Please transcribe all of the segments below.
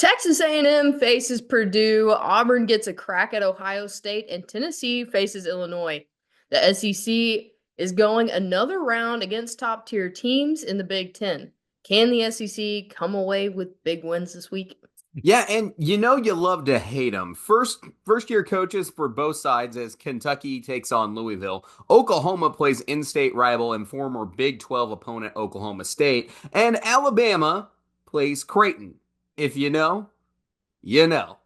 Texas A&M faces Purdue, Auburn gets a crack at Ohio State, and Tennessee faces Illinois. The SEC is going another round against top-tier teams in the Big Ten. Can the SEC come away with big wins this week? Yeah, and you love to hate them. First year coaches for both sides as Kentucky takes on Louisville. Oklahoma plays in-state rival and former Big 12 opponent Oklahoma State, and Alabama plays Creighton. If you know, you know.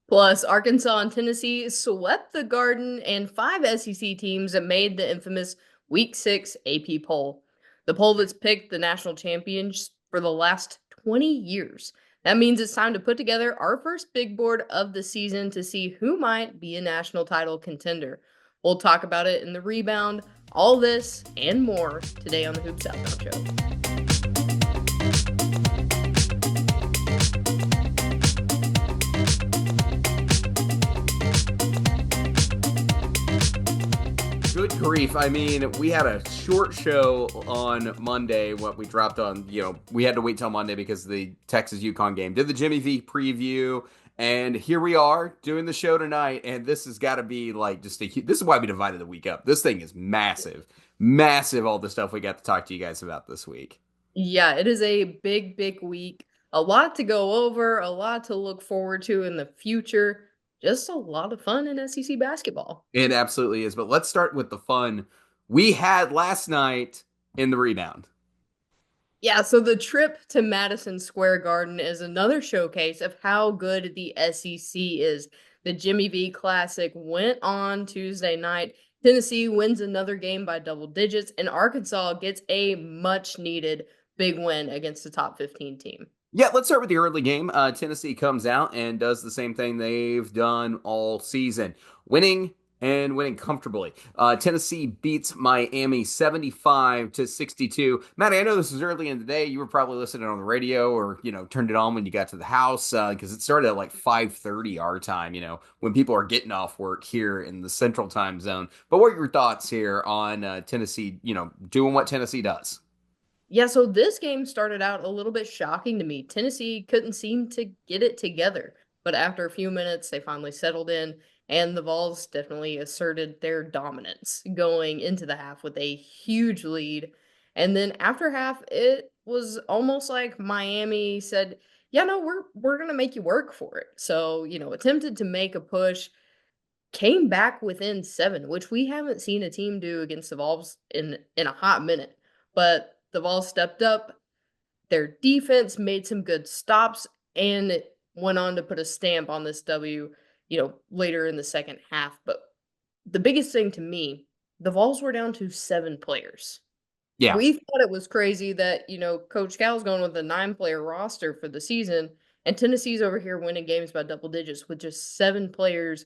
Plus, Arkansas and Tennessee swept the Garden, and five SEC teams that made the infamous Week 6 AP poll. The poll that's picked the national champions for the last 20 years. That means it's time to put together our first big board of the season to see who might be a national title contender. We'll talk about it in the rebound, all this and more today on the Hoops Outbound Show. Good grief. I mean, we had a short show on Monday. What we dropped on, we had to wait till Monday because of the Texas UConn game. Did the Jimmy V preview, and here we are doing the show tonight. And this has got to be like this is why we divided the week up. This thing is massive, massive. All the stuff we got to talk to you guys about this week. Yeah, it is a big, big week. A lot to go over, a lot to look forward to in the future. Just a lot of fun in SEC basketball. It absolutely is. But let's start with the fun we had last night in the rebound. Yeah, so the trip to Madison Square Garden is another showcase of how good the SEC is. The Jimmy V Classic went on Tuesday night. Tennessee wins another game by double digits, and Arkansas gets a much needed big win against the top 15 team. Yeah, let's start with the early game. Tennessee comes out and does the same thing they've done all season, winning and winning comfortably. Tennessee beats Miami 75-62. Maddie, I know this was early in the day. You were probably listening on the radio or, turned it on when you got to the house because it started at like 5:30 our time, when people are getting off work here in the central time zone. But what are your thoughts here on Tennessee, doing what Tennessee does? Yeah, so this game started out a little bit shocking to me. Tennessee couldn't seem to get it together, but after a few minutes, they finally settled in, and the Vols definitely asserted their dominance going into the half with a huge lead. And then after half, it was almost like Miami said, "Yeah, no, we're gonna make you work for it." So, attempted to make a push, came back within 7, which we haven't seen a team do against the Vols in a hot minute. But the Vols stepped up. Their defense made some good stops and went on to put a stamp on this W, later in the second half. But the biggest thing to me, the Vols were down to 7 players. Yeah. We thought it was crazy that, Coach Cal's going with a 9-player roster for the season, and Tennessee's over here winning games by double digits with just 7 players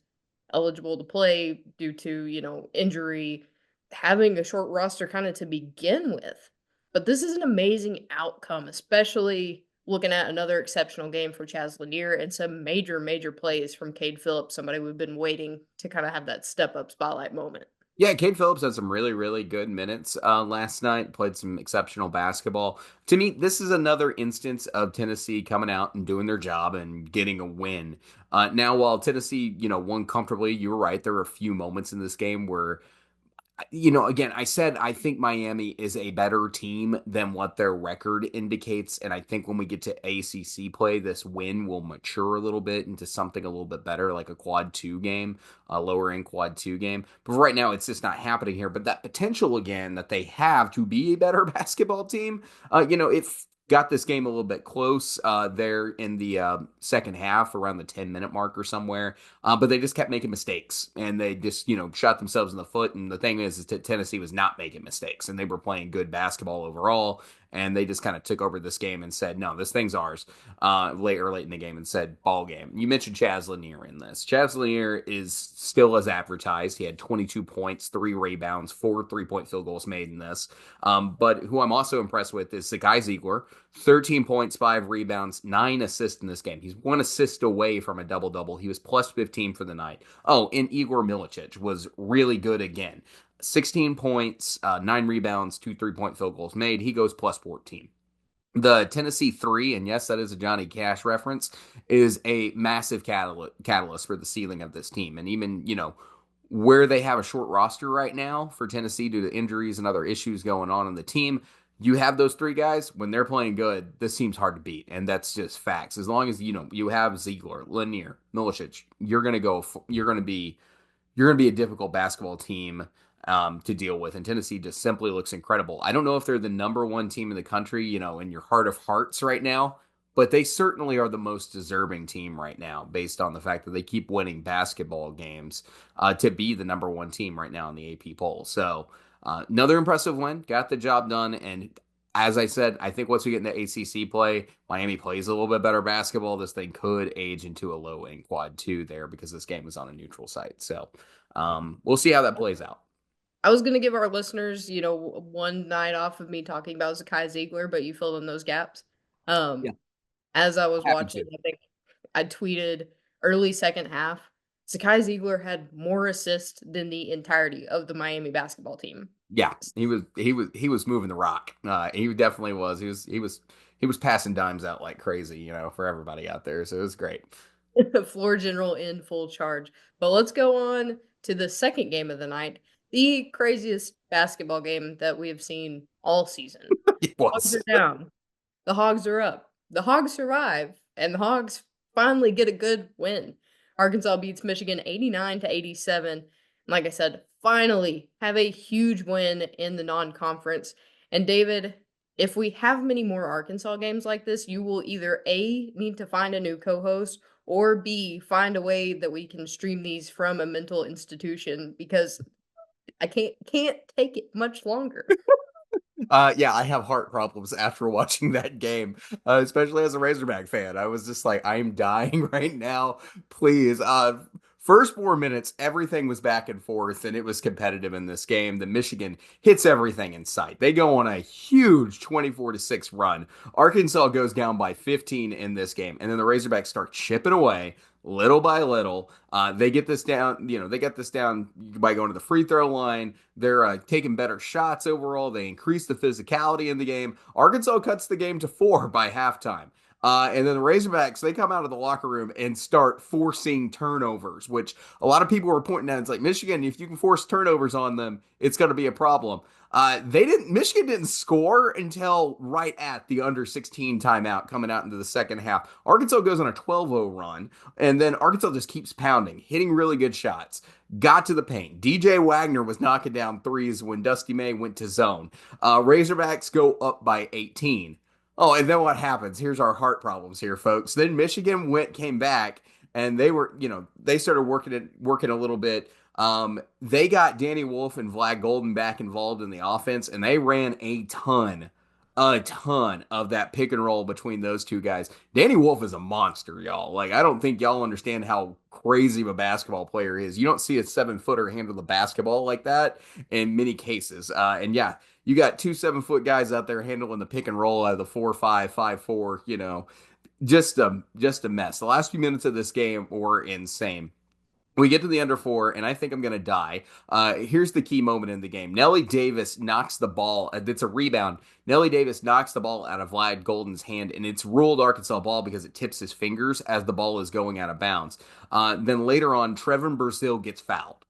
eligible to play due to, injury, having a short roster kind of to begin with. But this is an amazing outcome, especially looking at another exceptional game for Chaz Lanier and some major, major plays from Cade Phillips, somebody we've been waiting to kind of have that step-up spotlight moment. Yeah, Cade Phillips had some really, really good minutes last night, played some exceptional basketball. To me, this is another instance of Tennessee coming out and doing their job and getting a win. Now, while Tennessee, won comfortably, you were right. There were a few moments in this game where again, I said I think Miami is a better team than what their record indicates. And I think when we get to ACC play, this win will mature a little bit into something a little bit better, like a quad two game, a lower end quad two game. But right now, it's just not happening here. But that potential, again, that they have to be a better basketball team, it got this game a little bit close there in the second half around the 10-minute mark or somewhere. But they just kept making mistakes and they just, shot themselves in the foot. And the thing is that Tennessee was not making mistakes and they were playing good basketball overall. And they just kind of took over this game and said, no, this thing's ours late in the game and said, ball game. You mentioned Chaz Lanier in this. Chaz Lanier is still as advertised. He had 22 points, 3 rebounds, 4 3-point field goals made in this. But who I'm also impressed with is Zakai Zeigler, 13 points, 5 rebounds, 9 assists in this game. He's 1 assist away from a double-double. He was plus 15 for the night. Oh, and Igor Milicic was really good again. 16 points, 9 rebounds, 2 3-point field goals made. He goes plus 14. The Tennessee three, and yes, that is a Johnny Cash reference, is a massive catalyst for the ceiling of this team. And even, where they have a short roster right now for Tennessee due to injuries and other issues going on in the team, you have those three guys, when they're playing good, this team's hard to beat. And that's just facts. As long as, you have Zeigler, Lanier, Milicic, you're going to be a difficult basketball team to deal with. And Tennessee just simply looks incredible. I don't know if they're the number one team in the country, in your heart of hearts right now, but they certainly are the most deserving team right now based on the fact that they keep winning basketball games to be the number one team right now in the AP poll. So another impressive win, got the job done. And as I said, I think once we get into ACC play, Miami plays a little bit better basketball. This thing could age into a low in quad two there because this game was on a neutral site. So we'll see how that plays out. I was gonna give our listeners, one night off of me talking about Zakai Zeigler, but you filled in those gaps. Yeah, Um, as I was happy watching, to. I think I tweeted early second half, Zakai Zeigler had more assists than the entirety of the Miami basketball team. Yeah, he was moving the rock. He definitely was. He was passing dimes out like crazy, for everybody out there. So it was great. Floor general in full charge. But let's go on to the second game of the night, the craziest basketball game that we have seen all season. It Hogs was. are down. The Hogs are up. The Hogs survive, and the Hogs finally get a good win. Arkansas beats Michigan 89-87. And like I said, finally have a huge win in the non-conference. And David, if we have many more Arkansas games like this, you will either A, need to find a new co-host, or B, find a way that we can stream these from a mental institution because I can't take it much longer. Yeah, I have heart problems after watching that game, especially as a Razorback fan. I was just like, I am dying right now. Please. First 4 minutes, everything was back and forth, and it was competitive in this game. The Michigan hits everything in sight. They go on a huge 24-6 run. Arkansas goes down by 15 in this game, and then the Razorbacks start chipping away little by little. They get this down, they get this down by going to the free throw line. They're taking better shots overall. They increase the physicality in the game. Arkansas cuts the game to 4 by halftime. And then the Razorbacks, they come out of the locker room and start forcing turnovers, which a lot of people were pointing at. It's like, Michigan, if you can force turnovers on them, it's going to be a problem. Michigan didn't score until right at the under 16 timeout coming out into the second half. Arkansas goes on a 12-0 run, and then Arkansas just keeps pounding, hitting really good shots. Got to the paint. DJ Wagner was knocking down threes when Dusty May went to zone. Razorbacks go up by 18. Oh, and then what happens? Here's our heart problems here, folks. Then Michigan came back, and they started working a little bit. They got Danny Wolf and Vlad Golden back involved in the offense, and they ran a ton of that pick and roll between those two guys. Danny Wolf is a monster, y'all. Like, I don't think y'all understand how crazy of a basketball player he is. You don't see a 7-footer handle the basketball like that in many cases. And yeah, you got two 7-foot guys out there handling the pick and roll out of the 4-5, 5-4, just a mess. The last few minutes of this game were insane. We get to the under 4, and I think I'm going to die. Here's the key moment in the game. Nelly Davis knocks the ball. It's a rebound. Nelly Davis knocks the ball out of Vlad Golden's hand, and it's ruled Arkansas ball because it tips his fingers as the ball is going out of bounds. Then later on, Trevin Brazile gets fouled.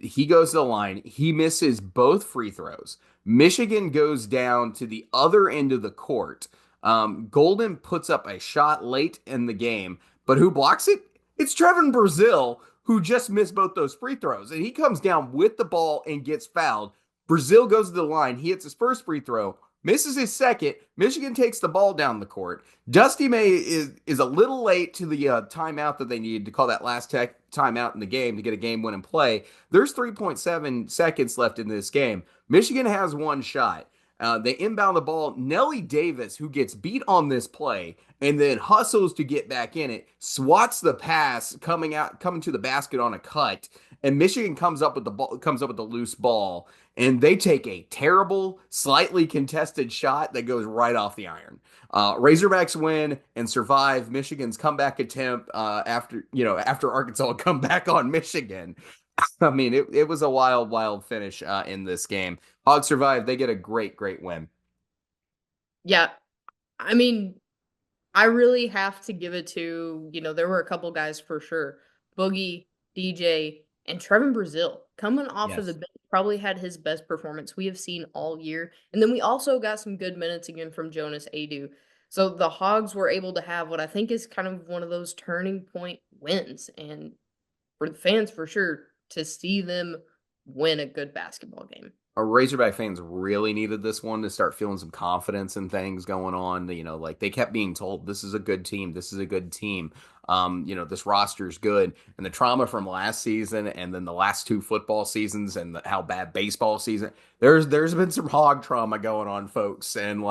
He goes to the line. He misses both free throws. Michigan goes down to the other end of the court. Golden puts up a shot late in the game, but who blocks it? It's Trevin Brazile, who just missed both those free throws. And he comes down with the ball and gets fouled. Brazile goes to the line. He hits his first free throw, misses his second. Michigan takes the ball down the court. Dusty May is a little late to the timeout that they needed to call that last timeout in the game to get a game win and play. There's 3.7 seconds left in this game. Michigan has one shot. They inbound the ball. Nelly Davis, who gets beat on this play and then hustles to get back in it, swats the pass coming to the basket on a cut, and Michigan comes up with the loose ball, and they take a terrible, slightly contested shot that goes right off the iron. Razorbacks win and survive Michigan's comeback attempt after Arkansas come back on Michigan. I mean, it was a wild, wild finish in this game. Hogs survive. They get a great, great win. Yeah, I mean, I really have to give it to, there were a couple guys for sure. Boogie, DJ, and Trevin Brazil coming off of the Yes. bench probably had his best performance we have seen all year. And then we also got some good minutes again from Jonas Adu. So the Hogs were able to have what I think is kind of one of those turning point wins. And for the fans, for sure, to see them win a good basketball game. Our Razorback fans really needed this one to start feeling some confidence and things going on. Like they kept being told, this is a good team. This is a good team. This roster's good. And the trauma from last season and then the last two football seasons and how bad baseball season, there's been some hog trauma going on, folks. And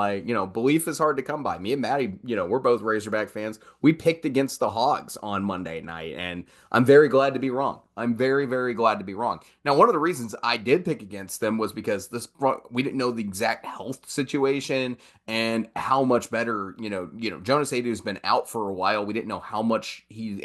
belief is hard to come by. Me and Maddie, we're both Razorback fans. We picked against the Hogs on Monday night, and I'm very glad to be wrong. I'm very, very glad to be wrong. Now, one of the reasons I did pick against them was because we didn't know the exact health situation and how much better, Jonas Adu's been out for a while. We didn't know how much he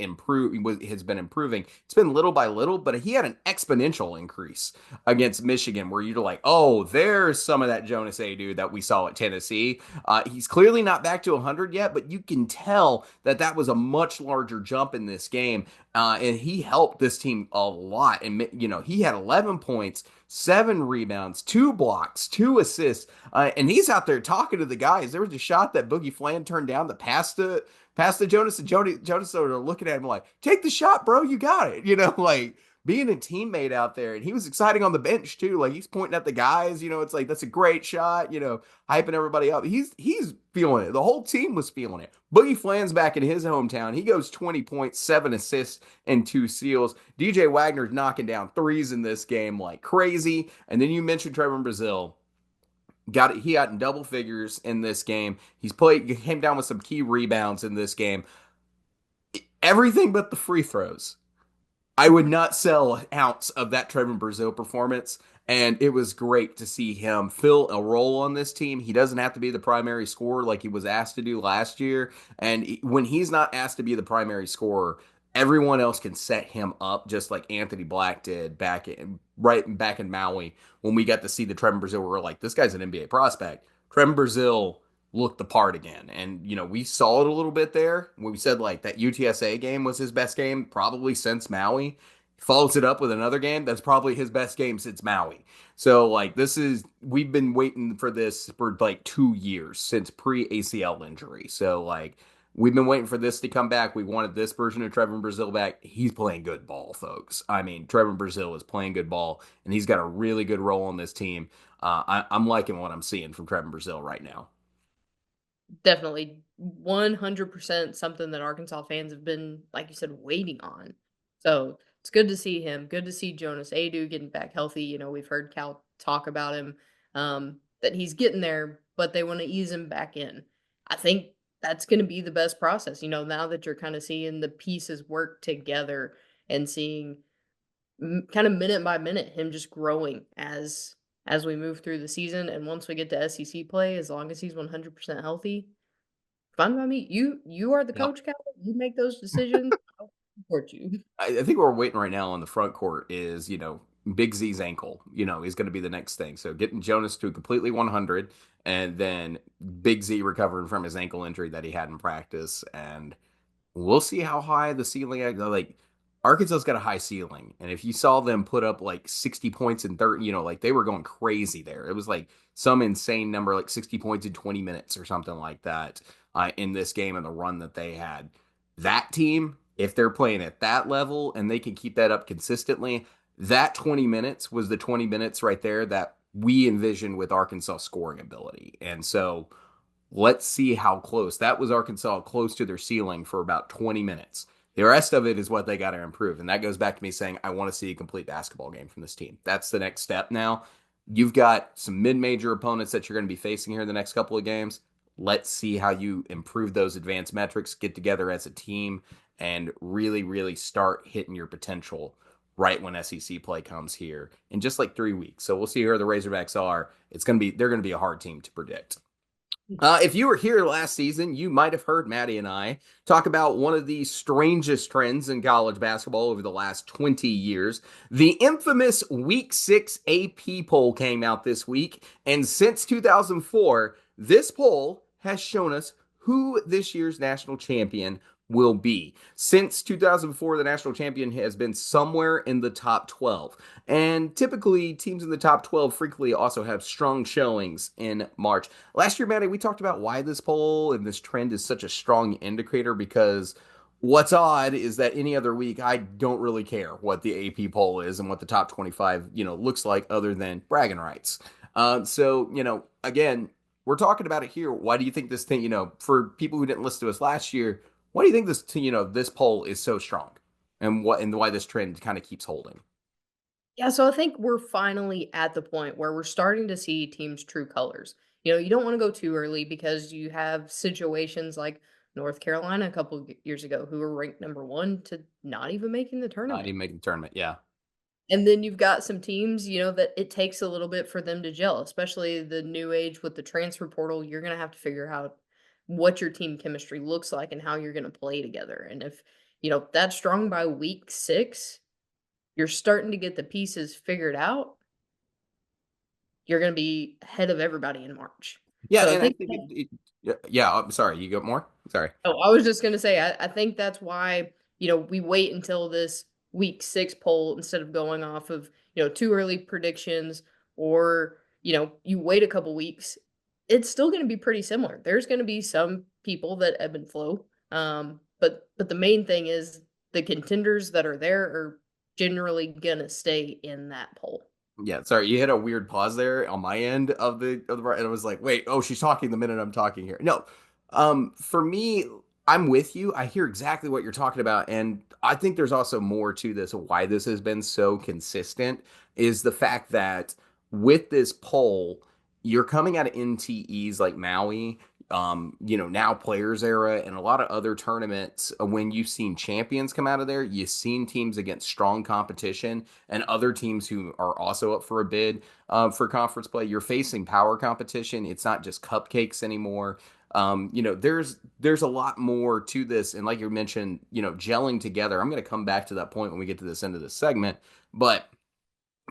has been improving. It's been little by little, but he had an exponential increase against Michigan where you're like, oh, there's some of that Jonas Adu that we saw at Tennessee. He's clearly not back to 100 yet, but you can tell that was a much larger jump in this game. And he helped this team a lot. And, he had 11 points, 7 rebounds, 2 blocks, 2 assists. And he's out there talking to the guys. There was a shot that Boogie Flan turned down the pass to Jonas. And Jonas sort of looking at him like, take the shot, bro. You got it. Like being a teammate out there. And he was exciting on the bench, too. Like he's pointing at the guys. It's like, that's a great shot, hyping everybody up. He's feeling it. The whole team was feeling it. Boogie Flan's back in his hometown. He goes 20 points, 7 assists, and 2 steals. DJ Wagner's knocking down threes in this game like crazy. And then you mentioned Trevor Brazil. He got in double figures in this game. He came down with some key rebounds in this game. Everything but the free throws. I would not sell an ounce of that Trevor Brazil performance. And it was great to see him fill a role on this team. He doesn't have to be the primary scorer like he was asked to do last year. And when he's not asked to be the primary scorer, everyone else can set him up just like Anthony Black did back in Maui when we got to see the Trevor Brazil. We were like, this guy's an NBA prospect. Trevor Brazil looked the part again. And, we saw it a little bit there when we said like that UTSA game was his best game probably since Maui. Follows it up with another game that's probably his best game since Maui. So like we've been waiting for this for like 2 years since pre-ACL injury. So like we've been waiting for this to come back. We wanted this version of Trevor Brazil back. He's playing good ball, folks. I mean, Trevor Brazil is playing good ball, and he's got a really good role on this team. I'm liking what I'm seeing from Trevor Brazil right now. Definitely 100% something that Arkansas fans have been, like you said, waiting on. So it's good to see him. Good to see Jonas Adu getting back healthy. We've heard Cal talk about him, that he's getting there, but they want to ease him back in. I think that's going to be the best process. Now that you're kind of seeing the pieces work together and seeing kind of minute by minute him just growing as we move through the season. And once we get to SEC play, as long as he's 100% healthy, fine by me. You are the Yep. coach, Cal. You make those decisions. I'll support you. I think what we're waiting right now on the front court is, Big Z's ankle, is going to be the next thing. So getting Jonas to completely 100 and then Big Z recovering from his ankle injury that he had in practice. And we'll see how high the ceiling is. Like Arkansas's got a high ceiling. And if you saw them put up like 60 points in 30, like they were going crazy there. It was like some insane number, like 60 points in 20 minutes or something like that in this game and the run that they had. That team, if they're playing at that level and they can keep that up consistently, that 20 minutes was the 20 minutes right there that we envisioned with Arkansas scoring ability. And so let's see how close. That was Arkansas close to their ceiling for about 20 minutes. The rest of it is what they got to improve. And that goes back to me saying, I want to see a complete basketball game from this team. That's the next step now. You've got some mid-major opponents that you're going to be facing here in the next couple of games. Let's see how you improve those advanced metrics, get together as a team, and really, really start hitting your potential right when SEC play comes here in just like 3 weeks. So we'll see where the Razorbacks are. They're going to be a hard team to predict. If you were here last season, you might have heard Maddie and I talk about one of the strangest trends in college basketball over the last 20 years. The infamous Week 6 AP poll came out this week, and since 2004, this poll has shown us who this year's national champion will be. Since 2004, the national champion has been somewhere in the top 12. And typically, teams in the top 12 frequently also have strong showings in March. Last year, Maddie, we talked about why this poll and this trend is such a strong indicator because what's odd is that any other week, I don't really care what the AP poll is and what the top 25, looks like other than bragging rights. Again, we're talking about it here. Why do you think this thing, for people who didn't listen to us last year, why do you think this poll is so strong and why this trend kind of keeps holding? Yeah, so I think we're finally at the point where we're starting to see teams' true colors. You don't want to go too early because you have situations like North Carolina a couple of years ago who were ranked number one to not even making the Not tournament. even making the tournament. Yeah. And then you've got some teams, that it takes a little bit for them to gel, especially the new age with the transfer portal. You're going to have to figure out what your team chemistry looks like and how you're going to play together. And if, that's strong by week 6, you're starting to get the pieces figured out, you're gonna be ahead of everybody in March. Yeah. So I And I think think that yeah. I'm sorry. You got more? Sorry. oh, I was just gonna say, I think that's why, we wait until this week 6 poll instead of going off of, too early predictions or, you wait a couple weeks. It's still gonna be pretty similar. There's gonna be some people that ebb and flow, but the main thing is the contenders that are there are generally gonna stay in that poll. Yeah, sorry, you hit a weird pause there on my end and I was like, wait, oh, she's talking the minute I'm talking here. No, for me, I'm with you. I hear exactly what you're talking about, and I think there's also more to this. Why this has been so consistent is the fact that with this poll, you're coming out of NTEs like Maui, now Players Era, and a lot of other tournaments. When you've seen champions come out of there, you've seen teams against strong competition and other teams who are also up for a bid for conference play. You're facing power competition. It's not just cupcakes anymore. There's a lot more to this, and like you mentioned, gelling together. I'm going to come back to that point when we get to this end of this segment, but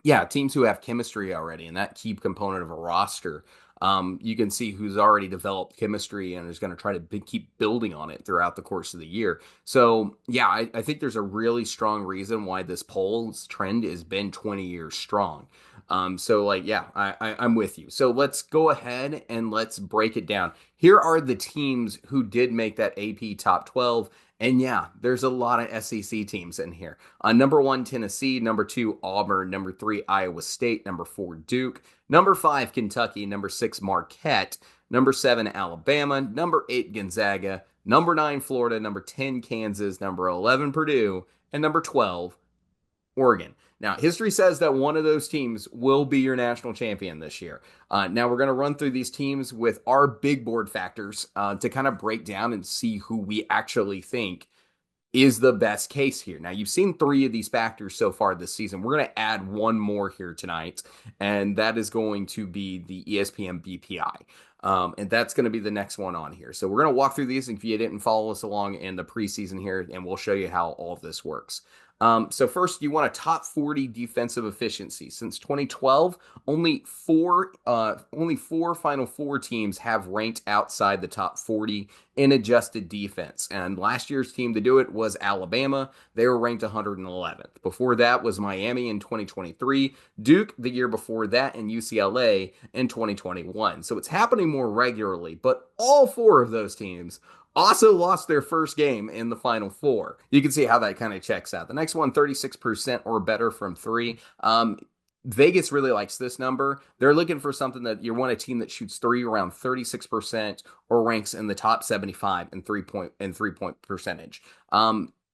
yeah, teams who have chemistry already and that key component of a roster. You can see who's already developed chemistry and is going to try to keep building on it throughout the course of the year. So, yeah, I think there's a really strong reason why this polls trend has been 20 years strong. Yeah, I'm with you. So let's go ahead and let's break it down. Here are the teams who did make that AP top 12. And yeah, there's a lot of SEC teams in here. Number 1, Tennessee. Number 2, Auburn. Number 3, Iowa State. Number 4, Duke. Number 5, Kentucky. Number 6, Marquette. Number 7, Alabama. Number 8, Gonzaga. Number 9, Florida. Number 10, Kansas. Number 11, Purdue. And number 12, Oregon. Now, history says that one of those teams will be your national champion this year. Now, we're going to run through these teams with our big board factors to kind of break down and see who we actually think is the best case here. Now, you've seen 3 of these factors so far this season. We're going to add one more here tonight, and that is going to be the ESPN BPI. And that's going to be the next one on here. So we're going to walk through these if you didn't follow us along in the preseason here, and we'll show you how all of this works. So first, you want a top 40 defensive efficiency. Since 2012, only four Final Four teams have ranked outside the top 40 in adjusted defense. And last year's team to do it was Alabama. They were ranked 111th. Before that was Miami in 2023, Duke the year before that, and UCLA in 2021. So it's happening more regularly, but all 4 of those teams also lost their first game in the Final Four. You can see how that kind of checks out. The next one, 36% or better from 3. Vegas really likes this number. They're looking for something that you want a team that shoots 3 around 36% or ranks in the top 75 in three-point percentage.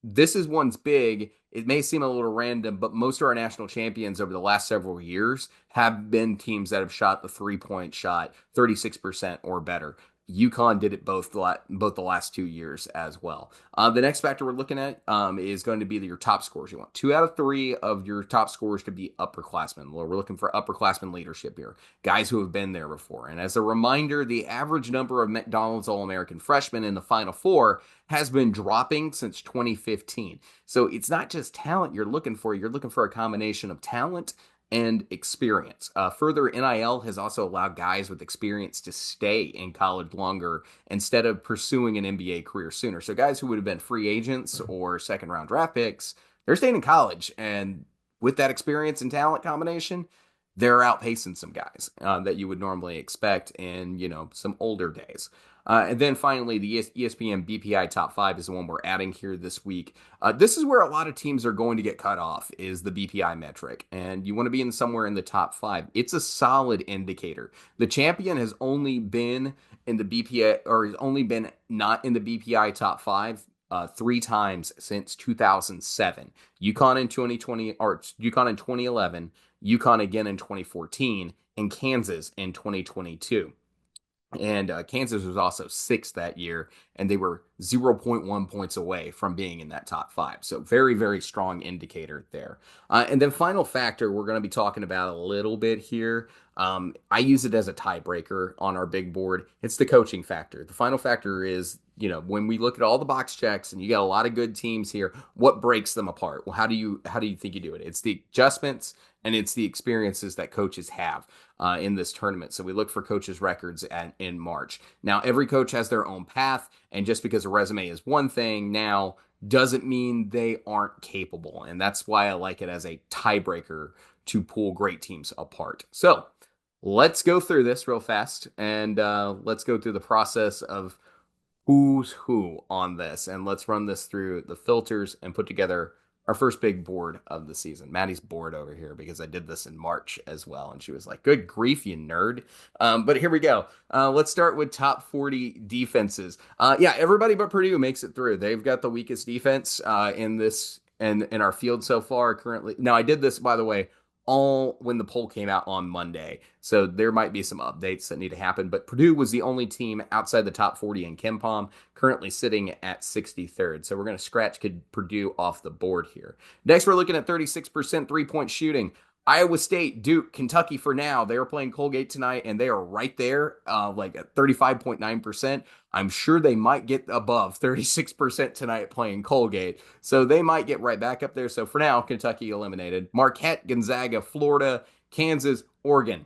This is one's big. It may seem a little random, but most of our national champions over the last several years have been teams that have shot the 3-point shot 36% or better. UConn did it both the last 2 years as well. The next factor we're looking at is going to be your top scores. You want 2 out of 3 of your top scores to be upperclassmen. We're looking for upperclassmen leadership here, guys who have been there before. And as a reminder, the average number of McDonald's All-American freshmen in the Final Four has been dropping since 2015. So it's not just talent you're looking for. You're looking for a combination of talent and experience. Further, NIL has also allowed guys with experience to stay in college longer instead of pursuing an NBA career sooner. So guys who would have been free agents or second round draft picks, they're staying in college. And with that experience and talent combination, they're outpacing some guys that you would normally expect in, some older days. And then finally, the ESPN BPI Top 5 is the one we're adding here this week. This is where a lot of teams are going to get cut off, is the BPI metric. And you want to be in somewhere in the top 5. It's a solid indicator. The champion has only been in the BPI, or has only been not in the BPI Top 5 three times since 2007. UConn in 2020, or UConn in 2011, UConn again in 2014, and Kansas in 2022. And Kansas was also sixth that year, and they were zero point 0.1 points away from being in that top 5. So very, very strong indicator there. And then final factor we're going to be talking about a little bit here. I use it as a tiebreaker on our big board. It's the coaching factor. The final factor is, when we look at all the box checks and you got a lot of good teams here, what breaks them apart? Well, how do you think you do it? It's the adjustments and it's the experiences that coaches have in this tournament. So we look for coaches' records in March. Now, every coach has their own path, and just because a resume is one thing now doesn't mean they aren't capable. And that's why I like it as a tiebreaker to pull great teams apart. So let's go through this real fast, and let's go through the process of who's who on this. And let's run this through the filters and put together our first big board of the season. Maddie's bored over here because I did this in March as well. And she was like, good grief, you nerd. But here we go. Let's start with top 40 defenses. Yeah, everybody but Purdue makes it through. They've got the weakest defense in this and in our field so far currently. Now, I did this, by the way, all when the poll came out on Monday. So there might be some updates that need to happen. But Purdue was the only team outside the top 40 in KenPom, currently sitting at 63rd. So we're going to scratch Purdue off the board here. Next, we're looking at 36% three-point shooting. Iowa State, Duke, Kentucky for now. They are playing Colgate tonight, and they are right there, like at 35.9%. I'm sure they might get above 36% tonight playing Colgate. So they might get right back up there. So for now, Kentucky eliminated. Marquette, Gonzaga, Florida, Kansas, Oregon.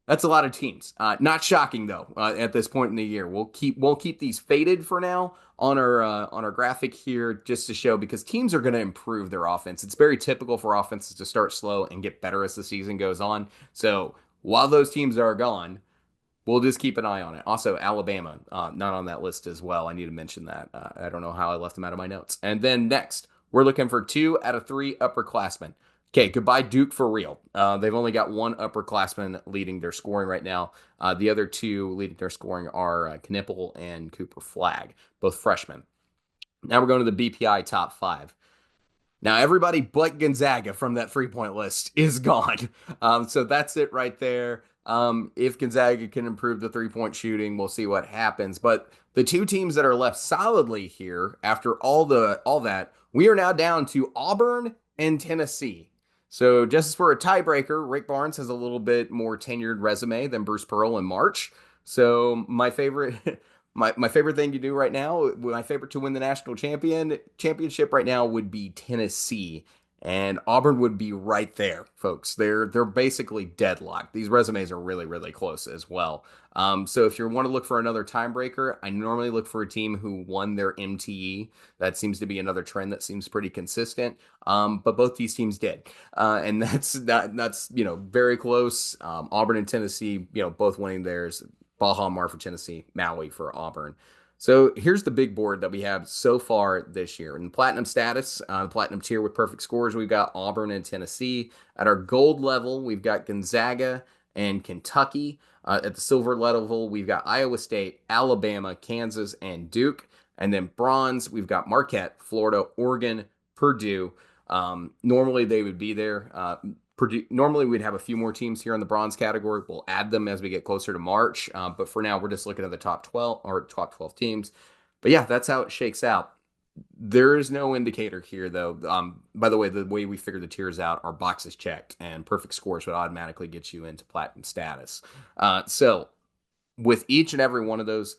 That's a lot of teams. Not shocking though. At this point in the year, we'll keep these faded for now on our graphic here just to show, because teams are going to improve their offense. It's very typical for offenses to start slow and get better as the season goes on. So while those teams are gone, we'll just keep an eye on it. Also, Alabama, not on that list as well. I need to mention that. I don't know how I left them out of my notes. And then next, we're looking for 2 out of 3 upperclassmen. Okay, goodbye Duke for real. They've only got one upperclassman leading their scoring right now. The other 2 leading their scoring are Knipple and Cooper Flagg, both freshmen. Now we're going to the BPI top 5. Now, everybody but Gonzaga from that 3-point list is gone. So that's it right there. If Gonzaga can improve the 3-point shooting, we'll see what happens. But the 2 teams that are left solidly here after all that, we are now down to Auburn and Tennessee. So just for a tiebreaker, Rick Barnes has a little bit more tenured resume than Bruce Pearl in March. So my favorite my favorite thing to do right now, my favorite to win the national championship right now would be Tennessee, and Auburn would be right there, folks. They're basically deadlocked. These resumes are really, really close as well. So if you want to look for another tiebreaker, I normally look for a team who won their MTE. That seems to be another trend that seems pretty consistent. But both these teams did, and that's very close. Auburn and Tennessee, both winning theirs. Baja Mar for Tennessee, Maui for Auburn. So here's the big board that we have so far this year. In platinum status, the platinum tier with perfect scores, we've got Auburn and Tennessee. At our gold level, we've got Gonzaga and Kentucky. At the silver level, we've got Iowa State, Alabama, Kansas, and Duke. And then bronze, we've got Marquette, Florida, Oregon, Purdue. Normally they would be there. Purdue, normally we'd have a few more teams here in the bronze category. We'll add them as we get closer to March. But for now, we're just looking at the top 12 or top 12 teams. But yeah, that's how it shakes out. There is no indicator here, though. By the way we figure the tiers out, our boxes checked, and perfect scores would automatically get you into platinum status. So with each and every one of those,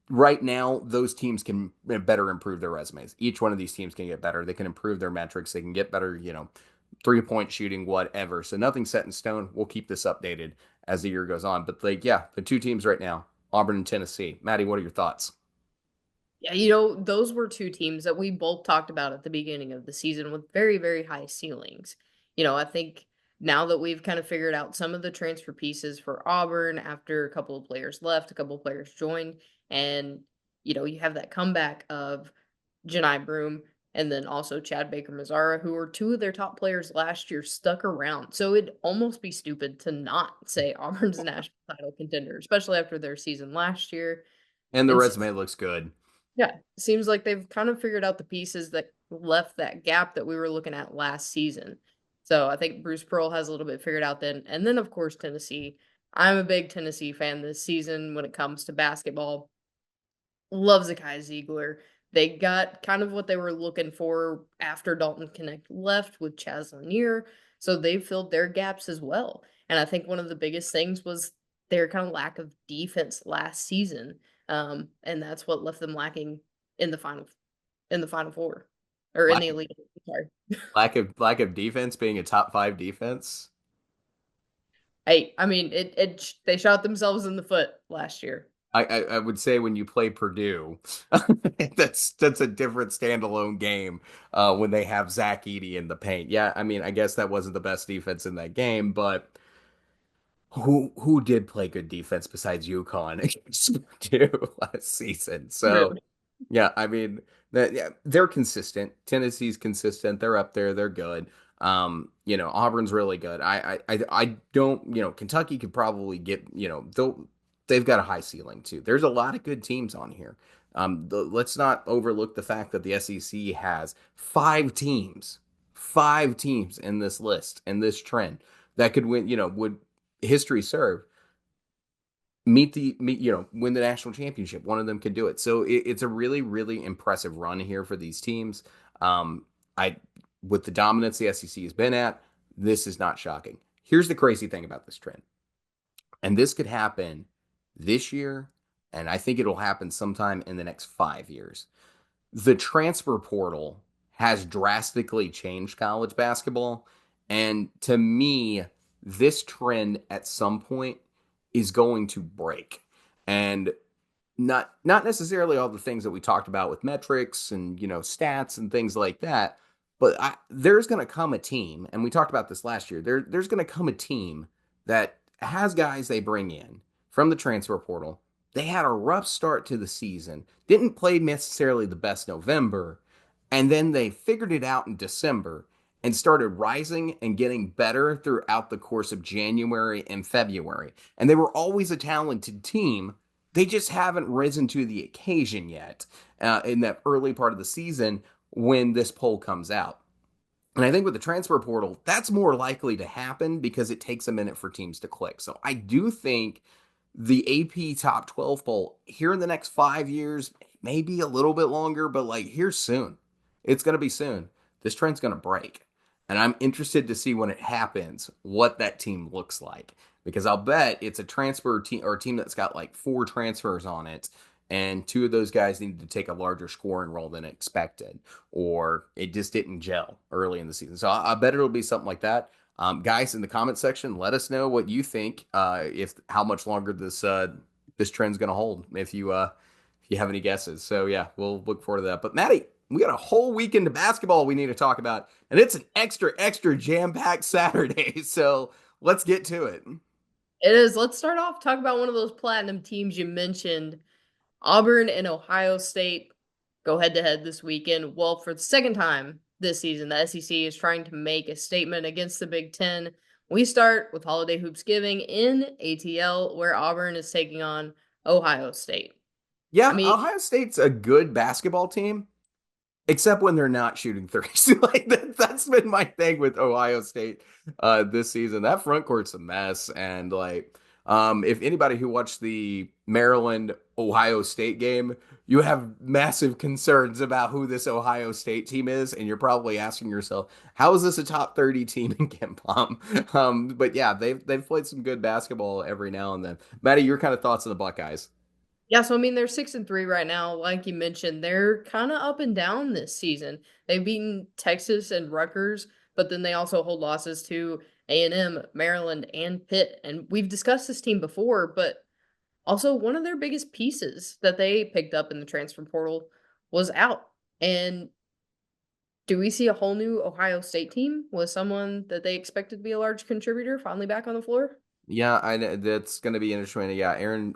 right now, those teams can better improve their resumes. Each one of these teams can get better. They can improve their metrics. They can get better, 3-point shooting, whatever. So nothing's set in stone. We'll keep this updated as the year goes on. But like, yeah, the two teams right now, Auburn and Tennessee. Maddie, what are your thoughts? Yeah, those were two teams that we both talked about at the beginning of the season with very, very high ceilings. I think now that we've kind of figured out some of the transfer pieces for Auburn after a couple of players left, a couple of players joined, and you have that comeback of Johni Broome and then also Chad Baker Mazara, who were two of their top players last year, stuck around. So it'd almost be stupid to not say Auburn's a national title contender, especially after their season last year. And the And resume looks good. yeah, seems like they've kind of figured out the pieces that left that gap that we were looking at last season. So I think Bruce Pearl has a little bit figured out then. And then, of course, Tennessee. I'm a big Tennessee fan this season when it comes to basketball. Love Zakai Zeigler. They got kind of what they were looking for after Dalton Connect left with Chaz Lanier. So they filled their gaps as well. And I think one of the biggest things was their kind of lack of defense last season. And that's what left them lacking in the final four. Or in Lack the of elite. Sorry. lack of defense being a top five defense. I mean they shot themselves in the foot last year. I would say when you play Purdue, that's a different standalone game when they have Zach Edey in the paint. Yeah, I mean, I guess that wasn't the best defense in that game, but who did play good defense besides UConn against Purdue last season? So True. yeah, I mean that yeah, they're consistent. Tennessee's consistent. They're up there. They're good. Auburn's really good. I don't, Kentucky could probably get, they've got a high ceiling too. There's a lot of good teams on here. Let's not overlook the fact that the SEC has five teams in this list and this trend that could win, would history serve win the national championship. One of them could do it. So it's a really, really impressive run here for these teams. I with the dominance the SEC has been at, this is not shocking. Here's the crazy thing about this trend, and this could happen this year, and I think it'll happen sometime in the next 5 years. The transfer portal has drastically changed college basketball, and to me, this trend at some point is going to break. And not necessarily all the things that we talked about with metrics and stats and things like that, but there's going to come a team, and we talked about this last year. There's going to come a team that has guys they bring in from the transfer portal. They had a rough start to the season, didn't play necessarily the best November, and then they figured it out in December and started rising and getting better throughout the course of January and February. And they were always a talented team. They just haven't risen to the occasion yet in that early part of the season when this poll comes out. And I think with the transfer portal, that's more likely to happen because it takes a minute for teams to click. So I do think the AP top 12 poll here in the next 5 years, maybe a little bit longer, but like here soon. It's going to be soon. This trend's going to break. And I'm interested to see when it happens what that team looks like because I'll bet it's a transfer team or a team that's got like four transfers on it. And two of those guys needed to take a larger scoring role than expected, or it just didn't gel early in the season. So I bet it'll be something like that. Guys, in the comment section, let us know what you think. If how much longer this trend's going to hold. If you have any guesses. So yeah, we'll look forward to that. But Maddie, we got a whole weekend of basketball we need to talk about, and it's an extra jam-packed Saturday. So let's get to it. It is. Let's start off talk about one of those platinum teams you mentioned. Auburn and Ohio State go head to head this weekend. Well, for the second time this season, the SEC is trying to make a statement against the Big Ten. We start with Holiday Hoopsgiving in ATL, where Auburn is taking on Ohio State. I Yeah, mean, Ohio State's a good basketball team. Except when they're not shooting threes. Like that's been my thing with Ohio State this season. That front court's a mess. And like if anybody who watched the Maryland Ohio State game, you have massive concerns about who this Ohio State team is, and you're probably asking yourself, how is this a top 30 team in Ken Palm? But yeah, they've played some good basketball every now and then. Maddie, your kind of thoughts on the Buckeyes? yeah, so I mean they're 6-3 right now. Like you mentioned, they're kind of up and down this season. They've beaten Texas and Rutgers, but then they also hold losses to A&M, Maryland, and Pitt. And we've discussed this team before, but also one of their biggest pieces that they picked up in the transfer portal was out. And do we see a whole new Ohio State team with someone that they expected to be a large contributor finally back on the floor? Yeah, that's going to be interesting. Yeah, Aaron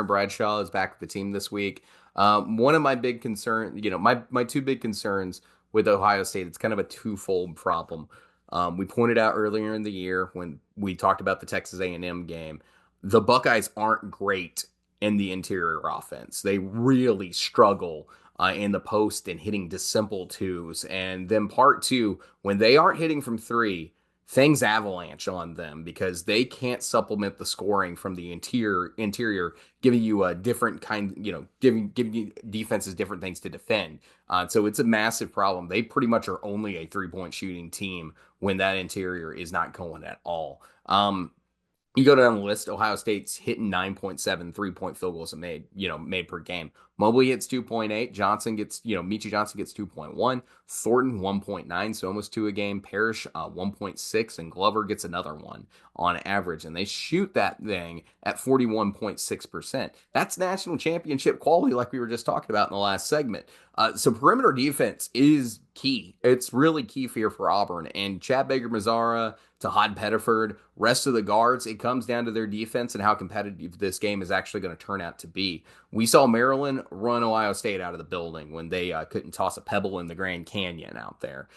Bradshaw is back with the team this week. One of my big concern, my two big concerns with Ohio State, it's kind of a twofold problem. We pointed out earlier in the year when we talked about the Texas A&M game, the Buckeyes aren't great in the interior offense. They really struggle in the post and hitting to simple twos. And then part two, when they aren't hitting from three, things avalanche on them because they can't supplement the scoring from the interior, giving you a different kind, giving you defenses different things to defend. So it's a massive problem. They pretty much are only a 3-point shooting team when that interior is not going at all. You go down the list, Ohio State's hitting 9.7 3-point field goals made per game. Mobley hits 2.8. Michi Johnson gets 2.1. Thornton 1.9, so almost two a game. Parrish 1.6, and Glover gets another one on average. And they shoot that thing at 41.6%. That's national championship quality, like we were just talking about in the last segment. So perimeter defense is key. It's really key for Auburn. And Chad Baker-Mazara to Todd Pettiford, rest of the guards, it comes down to their defense and how competitive this game is actually going to turn out to be. We saw Maryland run Ohio State out of the building when they couldn't toss a pebble in the Grand Canyon out there.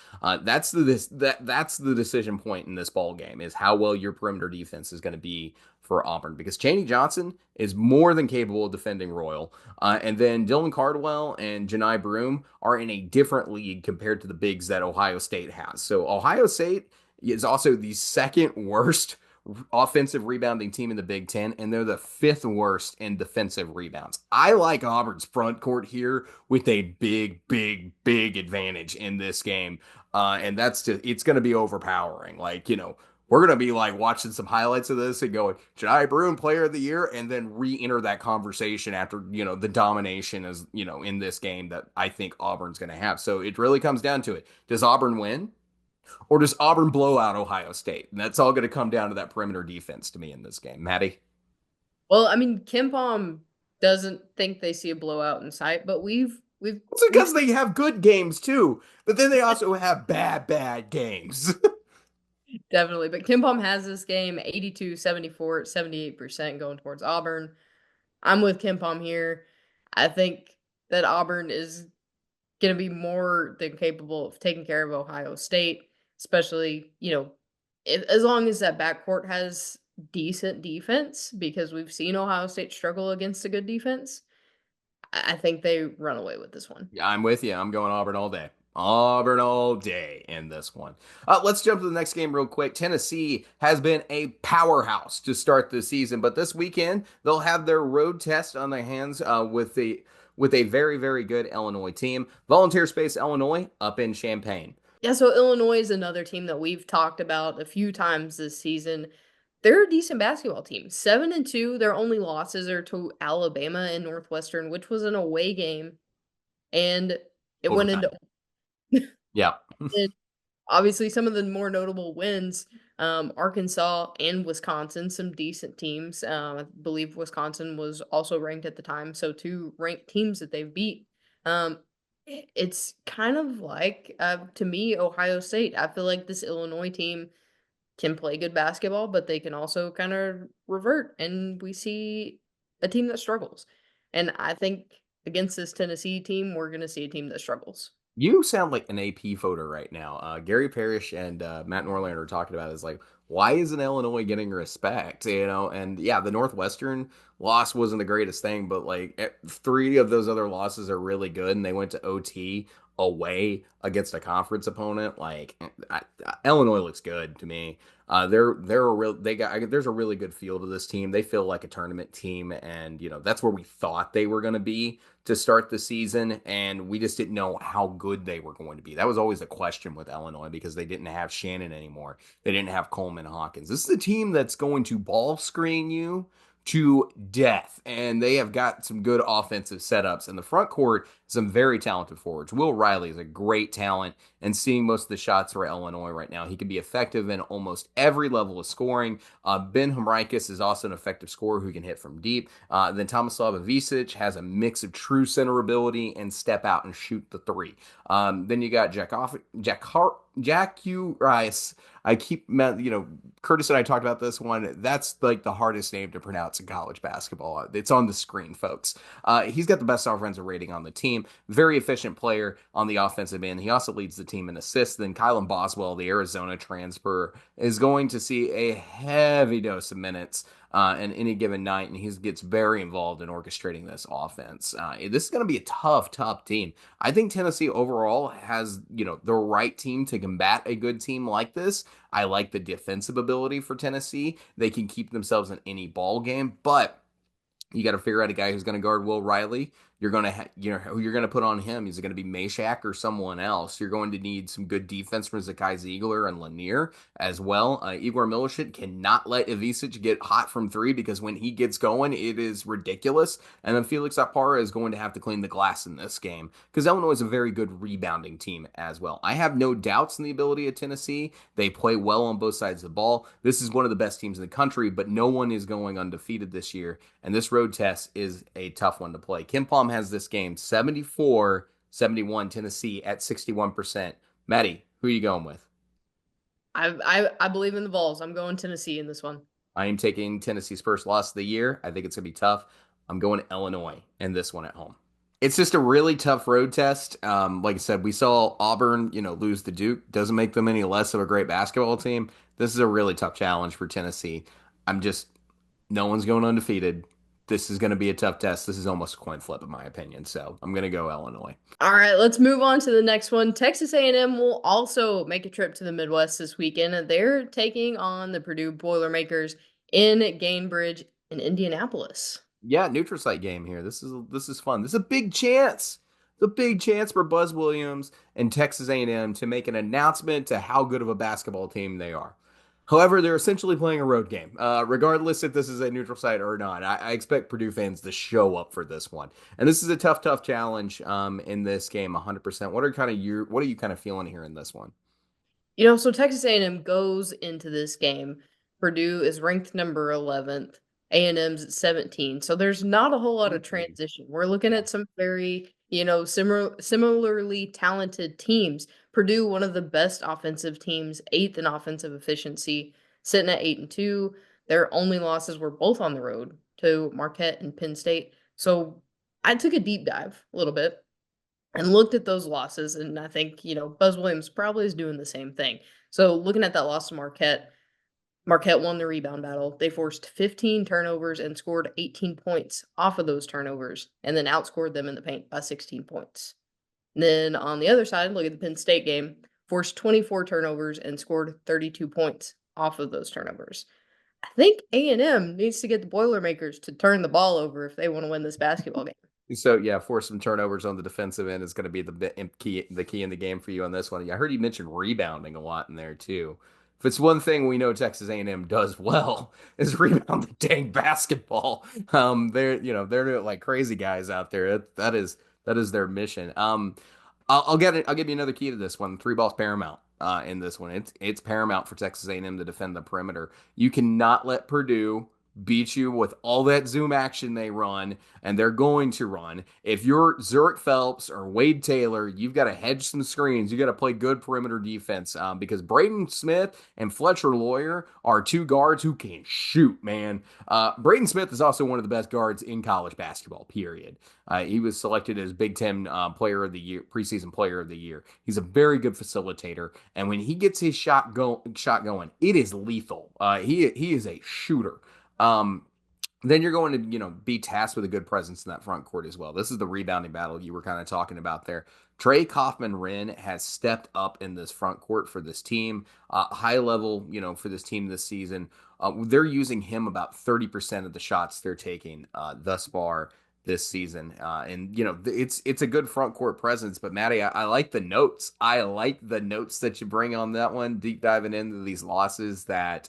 That's the decision point in this ball game is how well your perimeter defense is going to be for Auburn because Chaney Johnson is more than capable of defending Royal. And then Dylan Cardwell and Johni Broome are in a different league compared to the bigs that Ohio State has. So Ohio State is also the second worst offensive rebounding team in the Big Ten, and they're the fifth worst in defensive rebounds. I like Auburn's front court here with a big, big, big advantage in this game. And it's going to be overpowering. We're going to be like watching some highlights of this and going, Johni Broome player of the year, and then re-enter that conversation after, the domination is, in this game that I think Auburn's going to have. So it really comes down to it. Does Auburn win? Or does Auburn blow out Ohio State? And that's all going to come down to that perimeter defense to me in this game. Maddie? Well, I mean, Kimpom doesn't think they see a blowout in sight, but It's we've because they have good games too, but then they also have bad, bad games. definitely, but Kimpom has this game 82, 74, 78% going towards Auburn. I'm with Kimpom here. I think that Auburn is going to be more than capable of taking care of Ohio State, especially, as long as that backcourt has decent defense, because we've seen Ohio State struggle against a good defense. I think they run away with this one. Yeah, I'm with you. I'm going Auburn all day. Auburn all day in this one. Let's jump to the next game real quick. Tennessee has been a powerhouse to start the season, but this weekend they'll have their road test on their hands with a very, very good Illinois team. Volunteer Space Illinois up in Champaign. Yeah, so Illinois is another team that we've talked about a few times this season. They're a decent basketball team. 7-2, their only losses are to Alabama and Northwestern, which was an away game, and it went into Overtime. Yeah. and obviously some of the more notable wins. Arkansas and Wisconsin, some decent teams. I believe Wisconsin was also ranked at the time, so two ranked teams that they've beat. It's kind of like, to me, Ohio State. I feel like this Illinois team can play good basketball, but they can also kind of revert, and we see a team that struggles. And I think against this Tennessee team, we're going to see a team that struggles. You sound like an AP voter right now. Gary Parrish and Matt Norlander are talking about it. Is like, why isn't Illinois getting respect? And yeah, the Northwestern loss wasn't the greatest thing, but three of those other losses are really good, and they went to OT away against a conference opponent. Illinois looks good to me. They're a real they got there's a really good feel to this team. They feel like a tournament team, and that's where we thought they were going to be to start the season, and we just didn't know how good they were going to be. That was always a question with Illinois because they didn't have Shannon anymore. They didn't have Coleman Hawkins. This is a team that's going to ball screen you to death, and they have got some good offensive setups, and the front court some very talented forwards. Will Riley is a great talent, and seeing most of the shots for Illinois right now, he can be effective in almost every level of scoring. Ben Henriques is also an effective scorer who can hit from deep. Then Tomislav Ivisic has a mix of true center ability and step out and shoot the three. Then you got Jack U. Rice. I keep, Curtis and I talked about this one. That's like the hardest name to pronounce in college basketball. It's on the screen, folks. He's got the best offensive rating on the team. Very efficient player on the offensive end. He also leads the team in assists. Then Kylan Boswell, the Arizona transfer, is going to see a heavy dose of minutes in any given night, and he gets very involved in orchestrating this offense. This is going to be a tough, tough team. I think Tennessee overall has, the right team to combat a good team like this. I like the defensive ability for Tennessee. They can keep themselves in any ball game, but you got to figure out a guy who's going to guard Will Riley. You're going to, who you're going to put on him. Is it going to be Meshack or someone else? You're going to need some good defense from Zakai Zeigler and Lanier as well. Igor Milicic cannot let Ivisic get hot from three because when he gets going, it is ridiculous. And then Felix Apara is going to have to clean the glass in this game because Illinois is a very good rebounding team as well. I have no doubts in the ability of Tennessee. They play well on both sides of the ball. This is one of the best teams in the country, but no one is going undefeated this year. And this road test is a tough one to play. Ken Palm has this game 74-71 Tennessee at 61%. Maddie, who are you going with? I believe in the Vols. I'm going Tennessee in this one. I am taking Tennessee's first loss of the year. I think it's going to be tough. I'm going to Illinois in this one at home. It's just a really tough road test. Like I said, we saw Auburn, lose to Duke. Doesn't make them any less of a great basketball team. This is a really tough challenge for Tennessee. I'm just, no one's going undefeated. This is going to be a tough test. This is almost a coin flip, in my opinion. So I'm going to go Illinois. All right, let's move on to the next one. Texas A&M will also make a trip to the Midwest this weekend. They're taking on the Purdue Boilermakers in Gainbridge in Indianapolis. Yeah, neutral site game here. This is fun. This is a big chance. It's a big chance for Buzz Williams and Texas A&M to make an announcement to how good of a basketball team they are. However, they're essentially playing a road game, regardless if this is a neutral site or not. I expect Purdue fans to show up for this one, and this is a tough, tough challenge in this game. 100%. What are you kind of feeling here in this one? So Texas A&M goes into this game. Purdue is ranked number 11th. A&M's at 17. So there's not a whole lot of Okay. transition. We're looking Yeah. at some very, similarly talented teams. Purdue, one of the best offensive teams, eighth in offensive efficiency, sitting at 8-2. Their only losses were both on the road to Marquette and Penn State. So I took a deep dive a little bit and looked at those losses. And I think, Buzz Williams probably is doing the same thing. So looking at that loss to Marquette, Marquette won the rebound battle. They forced 15 turnovers and scored 18 points off of those turnovers, and then outscored them in the paint by 16 points. Then on the other side, look at the Penn State game, forced 24 turnovers and scored 32 points off of those turnovers. I think A&M needs to get the Boilermakers to turn the ball over if they want to win this basketball game. So yeah, force some turnovers on the defensive end is going to be the key in the game for you on this one. I heard you mention rebounding a lot in there too. If it's one thing we know Texas A&M does well is rebound the dang basketball. They're like crazy guys out there. That is their mission. I'll give you another key to this one. Three balls paramount. In this one, it's paramount for Texas A&M to defend the perimeter. You cannot let Purdue beat you with all that zoom action they run, and they're going to run. If you're Zurich Phelps or Wade Taylor, you've got to hedge some screens. You got to play good perimeter defense because Braden Smith and Fletcher Lawyer are two guards who can shoot, man. Braden Smith is also one of the best guards in college basketball, period. He was selected as Big Ten Player of the Year, preseason Player of the Year. He's a very good facilitator, and when he gets his shot going, it is lethal. He is a shooter. Um, then you're going to, be tasked with a good presence in that front court as well. This is the rebounding battle you were kind of talking about there. Trey Kaufman-Wren has stepped up in this front court for this team, high level, for this team this season. They're using him about 30% of the shots they're taking thus far this season. And it's a good front court presence. But Maddie, I like the notes. I like the notes that you bring on that one, deep diving into these losses that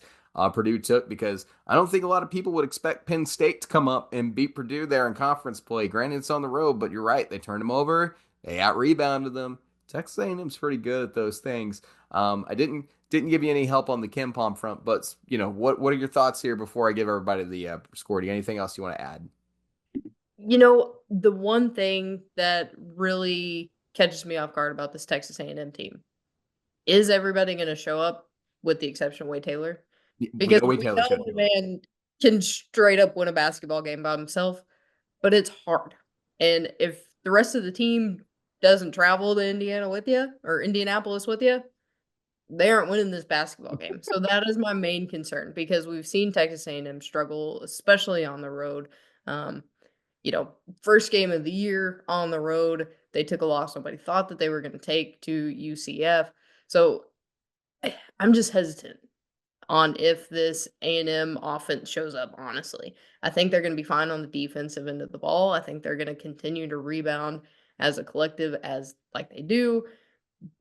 Purdue took, because I don't think a lot of people would expect Penn State to come up and beat Purdue there in conference play. Granted, it's on the road, but you're right. They turned them over. They out rebounded them. Texas A&M's pretty good at those things. I didn't give you any help on the Ken Palm front, but what are your thoughts here before I give everybody the score? Do you anything else you want to add? The one thing that really catches me off guard about this Texas A&M team is everybody going to show up with the exception of Wade Taylor? We Because know Wade we Taylor know should the do it. man can straight up win a basketball game by himself, but it's hard. And if the rest of the team doesn't travel to Indiana with you or Indianapolis with you, they aren't winning this basketball game. So that is my main concern because we've seen Texas A&M struggle, especially on the road. Um, you know, first game of the year on the road, they took a loss nobody thought that they were going to take to UCF. So I'm just hesitant on if this A&M offense shows up, honestly. I think they're going to be fine on the defensive end of the ball. I think they're going to continue to rebound as a collective as like they do,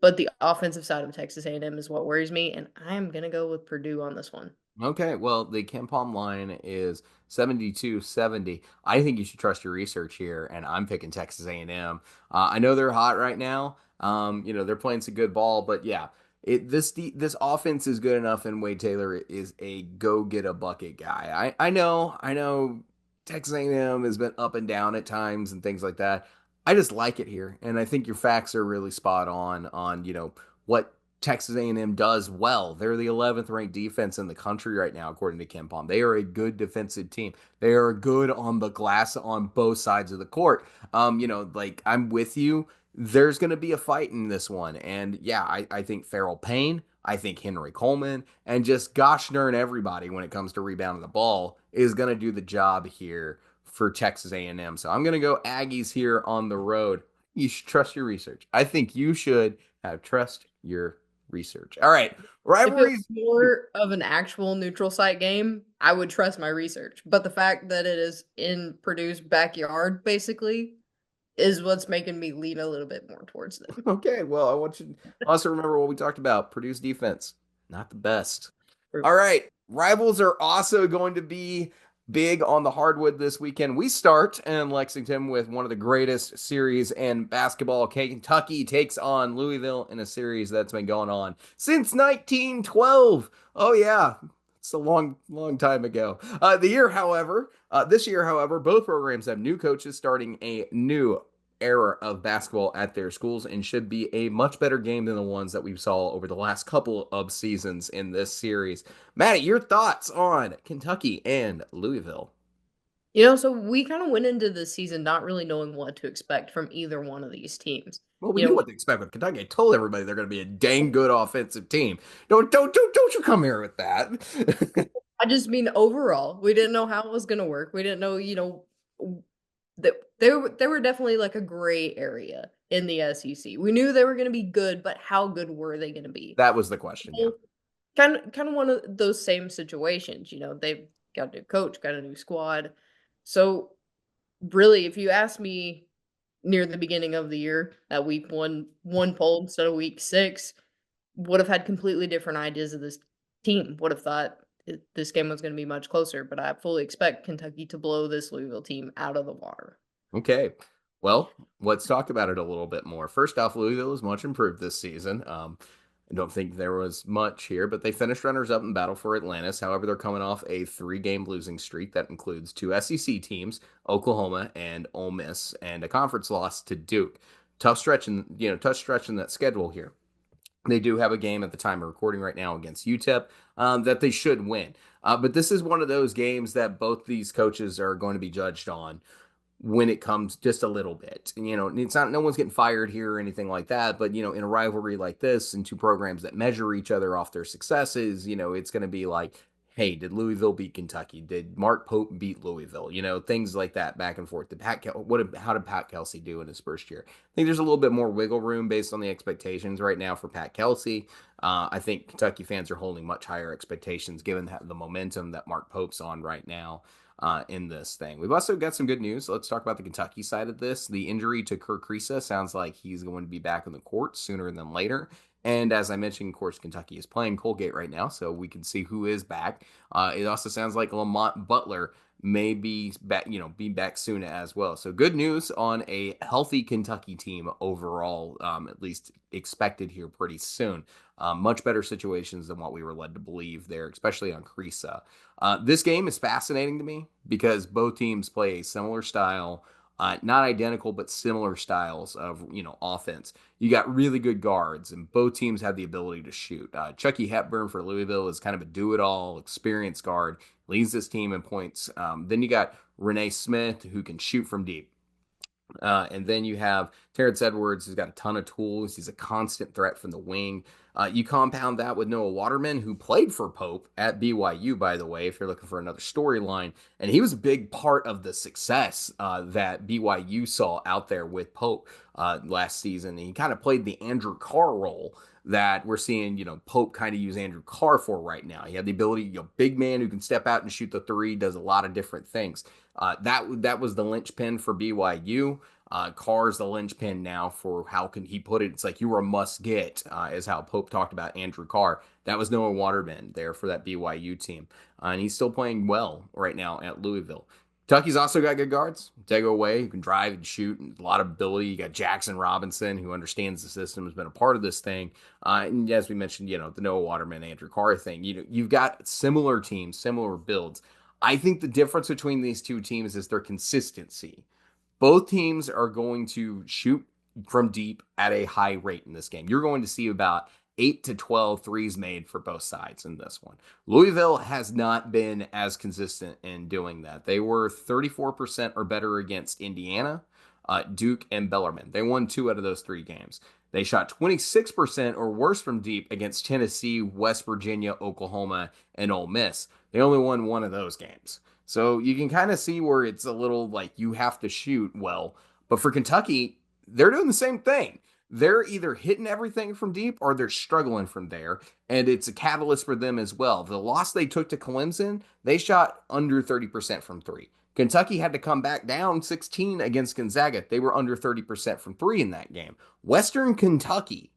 but the offensive side of Texas A&M is what worries me, and I'm going to go with Purdue on this one. Okay, well, the Ken Palm line is 72-70. I think you should trust your research here, and I'm picking Texas A&M. I know they're hot right now. They're playing some good ball, but yeah, this offense is good enough, and Wade Taylor is a go get a bucket guy. I know Texas A&M has been up and down at times and things like that. I just like it here, and I think your facts are really spot on what Texas A&M does well. They're the 11th ranked defense in the country right now, according to Ken Palm. They are a good defensive team. They are good on the glass on both sides of the court. Like I'm with you. There's going to be a fight in this one. And yeah, I think Farrell Payne, I think Henry Coleman, and just gosh darn everybody when it comes to rebounding the ball is going to do the job here for Texas A&M. So I'm going to go Aggies here on the road. You should trust your research. I think you should have trust your research. All right. If it was Rivalries. more of an actual neutral site game, I would trust my research. But the fact that it is in Purdue's backyard, basically, is what's making me lean a little bit more towards them. Okay. Well, I want you to also remember what we talked about. Purdue's defense, not the best. True. All right. Rivals are also going to be big on the hardwood this weekend. We start in Lexington with one of the greatest series in basketball. Kentucky takes on Louisville in a series that's been going on since 1912. Oh, yeah. It's a long, long time ago. This year, however, both programs have new coaches starting a new era of basketball at their schools and should be a much better game than the ones that we saw over the last couple of seasons in this series. Maddie, your thoughts on Kentucky and Louisville? So we kind of went into the season not really knowing what to expect from either one of these teams. Well, we You knew know, what to expect with Kentucky. I told everybody they're going to be a dang good offensive team. Don't you come here with that. I just mean overall, we didn't know how it was going to work. We didn't know, that they were definitely like a gray area in the SEC. We knew they were going to be good, but how good were they going to be? That was the question. Yeah. So, kind of one of those same situations. They've got a new coach, got a new squad. So really, if you ask me near the beginning of the year, at week one poll instead of week six, would have had completely different ideas of this team. Would have thought this game was going to be much closer, but I fully expect Kentucky to blow this Louisville team out of the water. Okay. Well, let's talk about it a little bit more. First off, Louisville is much improved this season. I don't think there was much here, but they finished runners up in battle for Atlantis. However, they're coming off a 3-game losing streak that includes 2 SEC teams, Oklahoma and Ole Miss, and a conference loss to Duke. Tough stretch in that schedule here. They do have a game at the time of recording right now against UTEP that they should win. But this is one of those games that both these coaches are going to be judged on when it comes just a little bit. It's not, no one's getting fired here or anything like that, but in a rivalry like this and two programs that measure each other off their successes, it's going to be like, hey, did Louisville beat Kentucky? Did Mark Pope beat Louisville? Things like that back and forth. How did Pat Kelsey do in his first year? I think there's a little bit more wiggle room based on the expectations right now for Pat Kelsey. I think Kentucky fans are holding much higher expectations given the momentum that Mark Pope's on right now in this thing. We've also got some good news. Let's talk about the Kentucky side of this. The injury to Kirk Kriisa sounds like he's going to be back in the court sooner than later. And as I mentioned, of course, Kentucky is playing Colgate right now, so we can see who is back. It also sounds like Lamont Butler may be back, be back soon as well. So good news on a healthy Kentucky team overall, at least expected here pretty soon. Much better situations than what we were led to believe there, especially on Creasa. This game is fascinating to me because both teams play a similar style, not identical, but similar styles of offense. You got really good guards, and both teams have the ability to shoot. Chucky Hepburn for Louisville is kind of a do-it-all, experienced guard, leads this team in points. Then you got Renee Smith, who can shoot from deep. And then you have Terrence Edwards, who's got a ton of tools. He's a constant threat from the wing. You compound that with Noah Waterman, who played for Pope at BYU, by the way, if you're looking for another storyline. And he was a big part of the success that BYU saw out there with Pope last season. And he kind of played the Andrew Carr role that we're seeing, Pope kind of use Andrew Carr for right now. He had the ability, big man who can step out and shoot the three, does a lot of different things. That was the linchpin for BYU. Carr's the linchpin now for how can he put it? It's like you were a must get, is how Pope talked about Andrew Carr. That was Noah Waterman there for that BYU team. And he's still playing well right now at Louisville. Kentucky's also got good guards. Tego Way, who can drive and shoot, and a lot of ability. You got Jackson Robinson, who understands the system, has been a part of this thing. And as we mentioned, the Noah Waterman, Andrew Carr thing. You've got similar teams, similar builds. I think the difference between these two teams is their consistency. Both teams are going to shoot from deep at a high rate in this game. You're going to see about 8 to 12 threes made for both sides in this one. Louisville has not been as consistent in doing that. They were 34% or better against Indiana, Duke, and Bellarmine. They won 2 out of those 3 games. They shot 26% or worse from deep against Tennessee, West Virginia, Oklahoma, and Ole Miss. They only won 1 of those games. So you can kind of see where it's a little like you have to shoot well. But for Kentucky, they're doing the same thing. They're either hitting everything from deep or they're struggling from there. And it's a catalyst for them as well. The loss they took to Clemson, they shot under 30% from 3. Kentucky had to come back down 16 against Gonzaga. They were under 30% from 3 in that game. Western Kentucky,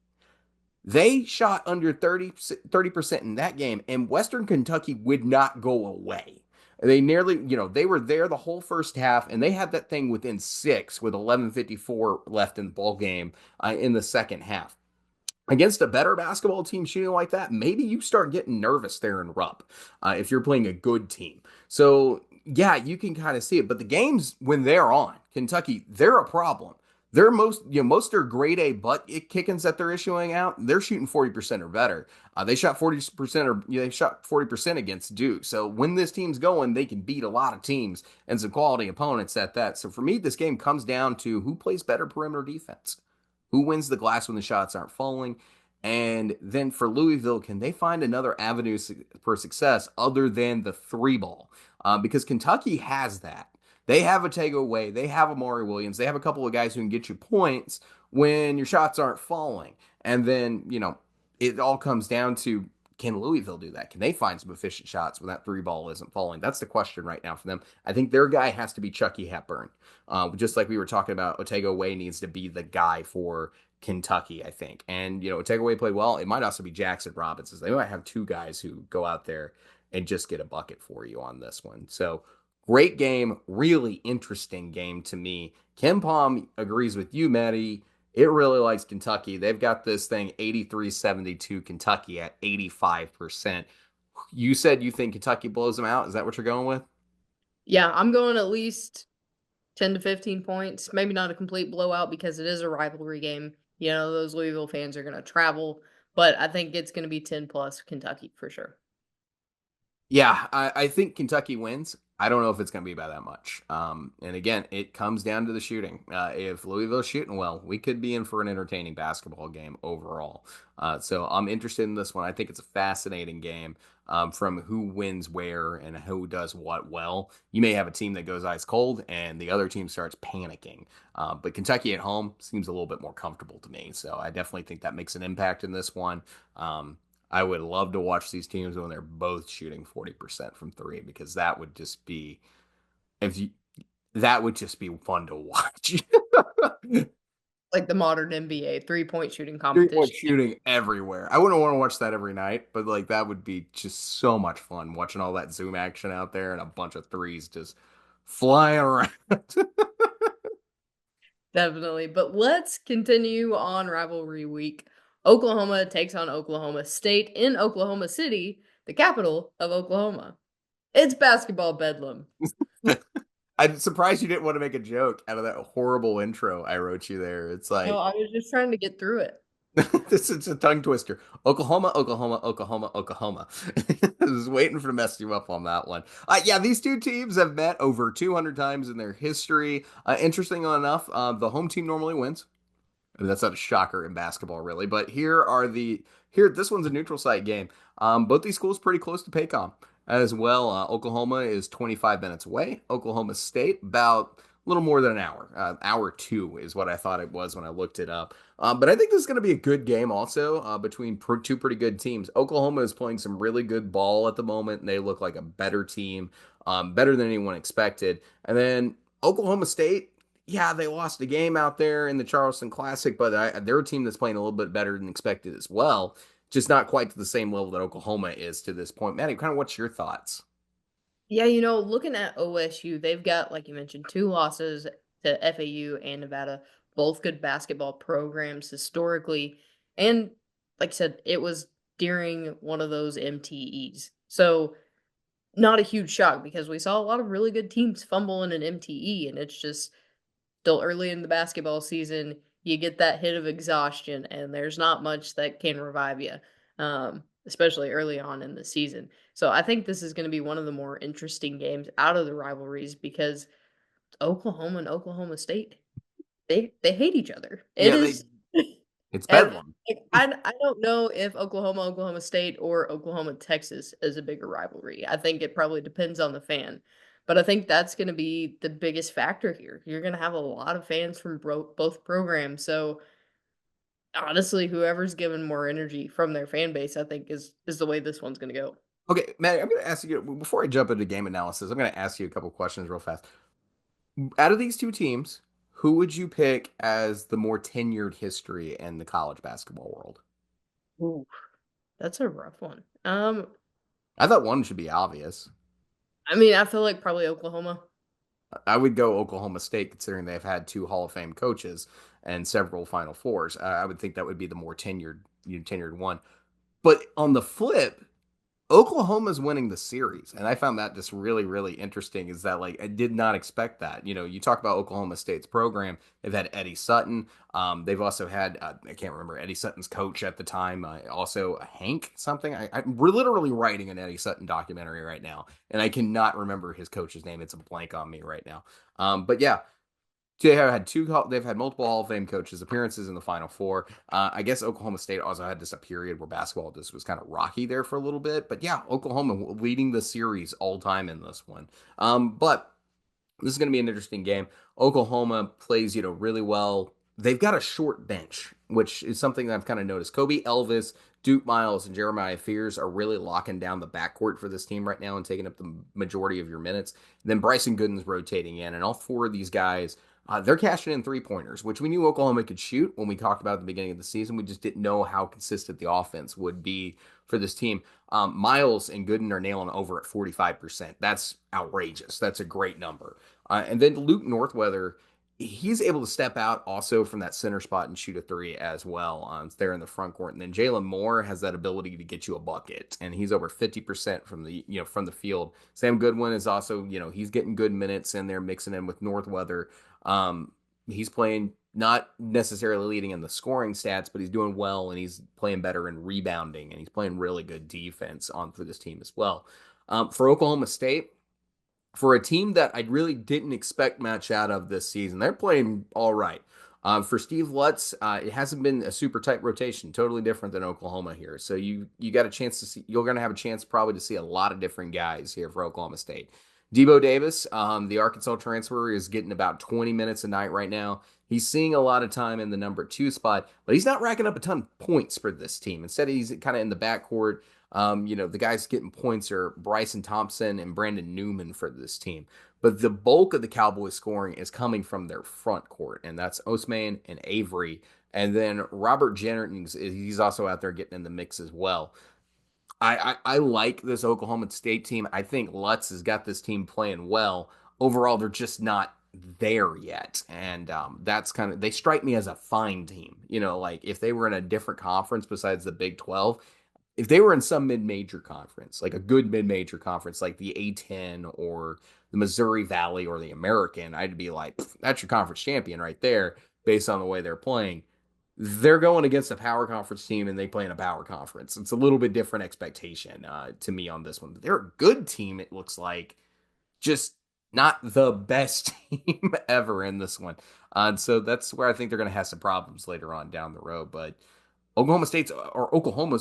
they shot under 30% in that game, and Western Kentucky would not go away. They nearly, they were there the whole first half, and they had that thing within 6 with 11:54 left in the ball game in the second half. Against a better basketball team shooting like that, maybe you start getting nervous there in Rupp if you're playing a good team. So, yeah, you can kind of see it. But the games, when they're on, Kentucky, they're a problem. They're most of their grade A butt kickings that they're issuing out, they're shooting 40% or better. They shot 40% or they shot 40% against Duke. So when this team's going, they can beat a lot of teams and some quality opponents at that. So for me, this game comes down to who plays better perimeter defense, who wins the glass when the shots aren't falling. And then for Louisville, can they find another avenue for success other than the 3 ball? Because Kentucky has that. They have a Tego Way. They have Amari Williams. They have a couple of guys who can get you points when your shots aren't falling. And then, it all comes down to, can Louisville do that? Can they find some efficient shots when that 3 ball isn't falling? That's the question right now for them. I think their guy has to be Chucky Hepburn. Just like we were talking about, Otego Way needs to be the guy for Kentucky, I think. And, Otego Way played well. It might also be Jackson Robinson. They might have 2 guys who go out there and just get a bucket for you on this one. So great game, really interesting game to me. Ken Palm agrees with you, Maddie. It really likes Kentucky. They've got this thing 83-72 Kentucky at 85%. You said you think Kentucky blows them out. Is that what you're going with? Yeah, I'm going at least 10 to 15 points. Maybe not a complete blowout because it is a rivalry game. Those Louisville fans are going to travel, but I think it's going to be 10 plus Kentucky for sure. Yeah, I think Kentucky wins. I don't know if it's going to be by that much. And again, it comes down to the shooting. If Louisville's shooting well, we could be in for an entertaining basketball game overall. So I'm interested in this one. I think it's a fascinating game from who wins where and who does what well. You may have a team that goes ice cold and the other team starts panicking. But Kentucky at home seems a little bit more comfortable to me. So I definitely think that makes an impact in this one. I would love to watch these teams when they're both shooting 40% from 3 because that would just be if you that would just be fun to watch. Like the modern NBA 3-point shooting 3-point competition. shooting everywhere. I wouldn't want to watch that every night, but like that would be just so much fun watching all that zoom action out there and a bunch of threes just flying around. Definitely. But let's continue on rivalry week. Oklahoma takes on Oklahoma State in Oklahoma City, the capital of Oklahoma. It's basketball bedlam. I'm surprised you didn't want to make a joke out of that horrible intro I wrote you there. It's No, like I was just trying to get through it. this is a tongue twister. Oklahoma, Oklahoma, Oklahoma, Oklahoma. I was waiting for to mess you up on that one. Yeah, these two teams have met over 200 times in their history. Interesting enough, the home team normally wins. I mean, that's not a shocker in basketball, really. But here. This one's a neutral site game. Both these schools pretty close to Paycom as well. Oklahoma is 25 minutes away. Oklahoma State about a little more than an hour. Hour two is what I thought it was when I looked it up. But I think this is going to be a good game also between two pretty good teams. Oklahoma is playing some really good ball at the moment, and they look like a better team, better than anyone expected. And then Oklahoma State, yeah, they lost a game out there in the Charleston Classic, but they're a team that's playing a little bit better than expected as well. Just not quite to the same level that Oklahoma is to this point. Maddie, kind of what's your thoughts? Yeah, looking at OSU, they've got, like you mentioned, two losses to FAU and Nevada, both good basketball programs historically. And like I said, it was during one of those MTEs. So not a huge shock because we saw a lot of really good teams fumble in an MTE, and it's just still early in the basketball season. You get that hit of exhaustion, and there's not much that can revive you, especially early on in the season. So I think this is going to be one of the more interesting games out of the rivalries because Oklahoma and Oklahoma State, they hate each other. It Yeah, is, it's and Bedlam. like, I don't know if Oklahoma State or Oklahoma Texas is a bigger rivalry. I think it probably depends on the fan. But I think that's going to be the biggest factor here. You're going to have a lot of fans from both programs. So honestly, whoever's given more energy from their fan base, I think is the way this one's going to go. Okay, Maddie, I'm going to ask you before I jump into game analysis. I'm going to ask you a couple questions real fast. Out of these two teams, who would you pick as the more tenured history in the college basketball world? Ooh, that's a rough one. I thought one should be obvious. I mean, I feel like probably Oklahoma. I would go Oklahoma State, considering they've had two Hall of Fame coaches and several Final Fours. I would think that would be the more tenured one. But on the flip, Oklahoma's winning the series, and I found that just really, really interesting. Is that like I did not expect that. You talk about Oklahoma State's program. They've had Eddie Sutton. They've also had I can't remember Eddie Sutton's coach at the time. Also Hank something. We're literally writing an Eddie Sutton documentary right now, and I cannot remember his coach's name. It's a blank on me right now. But yeah, they have had they've had multiple Hall of Fame coaches appearances in the Final Four. I guess Oklahoma State also had just a period where basketball just was kind of rocky there for a little bit. But yeah, Oklahoma leading the series all time in this one. But this is going to be an interesting game. Oklahoma plays, really well. They've got a short bench, which is something that I've kind of noticed. Kobe Elvis, Duke Miles, and Jeremiah Fears are really locking down the backcourt for this team right now and taking up the majority of your minutes. And then Bryson Gooden's rotating in, and all four of these guys, they're cashing in three-pointers, which we knew Oklahoma could shoot when we talked about at the beginning of the season. We just didn't know how consistent the offense would be for this team. Miles and Gooden are nailing over at 45%. That's outrageous. That's a great number. And then Luke Northweather, he's able to step out also from that center spot and shoot a three as well. There in the front court. And then Jalen Moore has that ability to get you a bucket, and he's over 50% from the field. Sam Goodwin is also, he's getting good minutes in there, mixing in with Northweather. He's playing not necessarily leading in the scoring stats, but he's doing well, and he's playing better in rebounding, and he's playing really good defense on for this team as well. For Oklahoma State, for a team that I really didn't expect much out of this season, they're playing all right. For Steve Lutz, it hasn't been a super tight rotation, totally different than Oklahoma here. So you got a chance to see, you're going to have a chance probably to see a lot of different guys here for Oklahoma State. Debo Davis, the Arkansas transfer, is getting about 20 minutes a night right now. He's seeing a lot of time in the number two spot, but he's not racking up a ton of points for this team. Instead, he's kind of in the backcourt. The guys getting points are Bryson Thompson and Brandon Newman for this team. but the bulk of the Cowboys scoring is coming from their front court, and that's Osman and Avery. And then Robert Jennings, he's also out there getting in the mix as well. I like this Oklahoma State team. I think Lutz has got this team playing well. Overall, they're just not there yet, and that's kind of they strike me as a fine team. You know, like if they were in a different conference besides the Big 12, if they were in some mid-major conference, like a good mid-major conference, like the A10 or the Missouri Valley or the American, I'd be like, that's your conference champion right there, based on the way they're playing. They're going against a power conference team and they play in a power conference. It's a little bit different expectation to me on this one. But they're a good team, it looks like, just not the best team ever in this one. And so that's where I think they're going to have some problems later on down the road. But Oklahoma's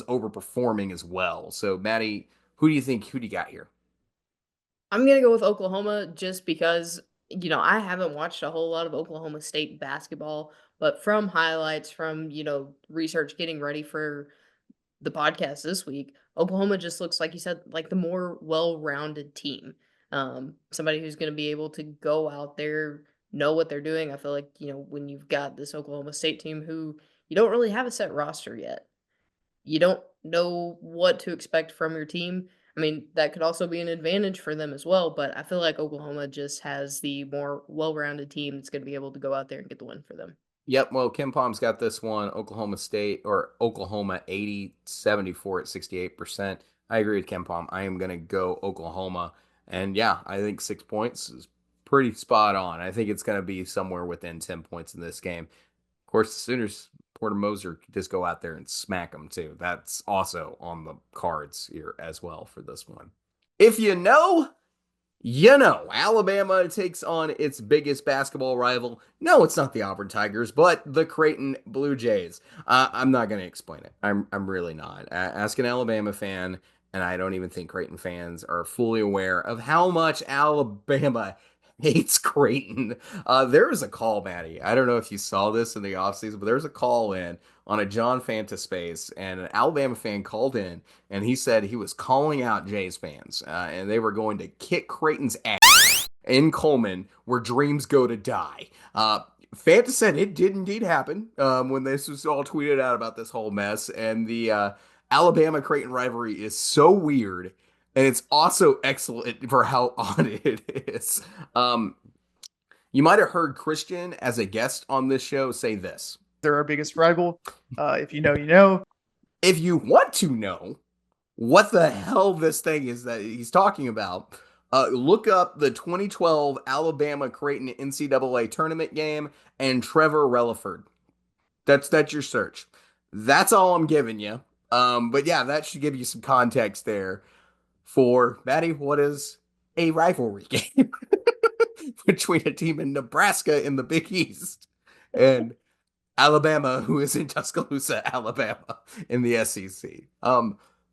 overperforming as well. So, Maddie, who do you got here? I'm gonna go with Oklahoma just because, I haven't watched a whole lot of Oklahoma State basketball, but from highlights, from, research getting ready for the podcast this week, Oklahoma just looks like you said, like the more well-rounded team. Somebody who's going to be able to go out there, know what they're doing. I feel like, when you've got this Oklahoma State team who you don't really have a set roster yet. You don't know what to expect from your team. I mean, that could also be an advantage for them as well, but I feel like Oklahoma just has the more well-rounded team that's going to be able to go out there and get the win for them. Yep, well, Kim Palm's got this one, Oklahoma State or Oklahoma 80-74 at 68%. I agree with Kim Palm. I am going to go Oklahoma. And yeah, I think 6 points is pretty spot on. I think it's going to be somewhere within 10 points in this game. Of course, the Sooners, Porter Moser, just go out there and smack them too. That's also on the cards here as well for this one. If you know, you know, Alabama takes on its biggest basketball rival. No, it's not the Auburn Tigers, but the Creighton Blue Jays. I'm not going to explain it. I'm really not. Ask an Alabama fan, and I don't even think Creighton fans are fully aware of how much Alabama hates Creighton. There was a call, Maddie. I don't know if you saw this in the offseason, but there was a call in on a John Fanta space, and an Alabama fan called in and he said he was calling out Jays fans, and they were going to kick Creighton's ass in Coleman, where dreams go to die. Fanta said it did indeed happen when this was all tweeted out about this whole mess, and the Alabama Creighton rivalry is so weird, and it's also excellent for how odd it is. You might have heard Christian as a guest on this show say this. They're our biggest rival. If you know, you know. If you want to know what the hell this thing is that he's talking about, look up the 2012 Alabama Creighton NCAA tournament game and Trevor Relaford. That's your search. That's all I'm giving you. But yeah, that should give you some context there for Maddie. What is a rivalry game between a team in Nebraska in the Big East and Alabama, who is in Tuscaloosa, Alabama, in the SEC?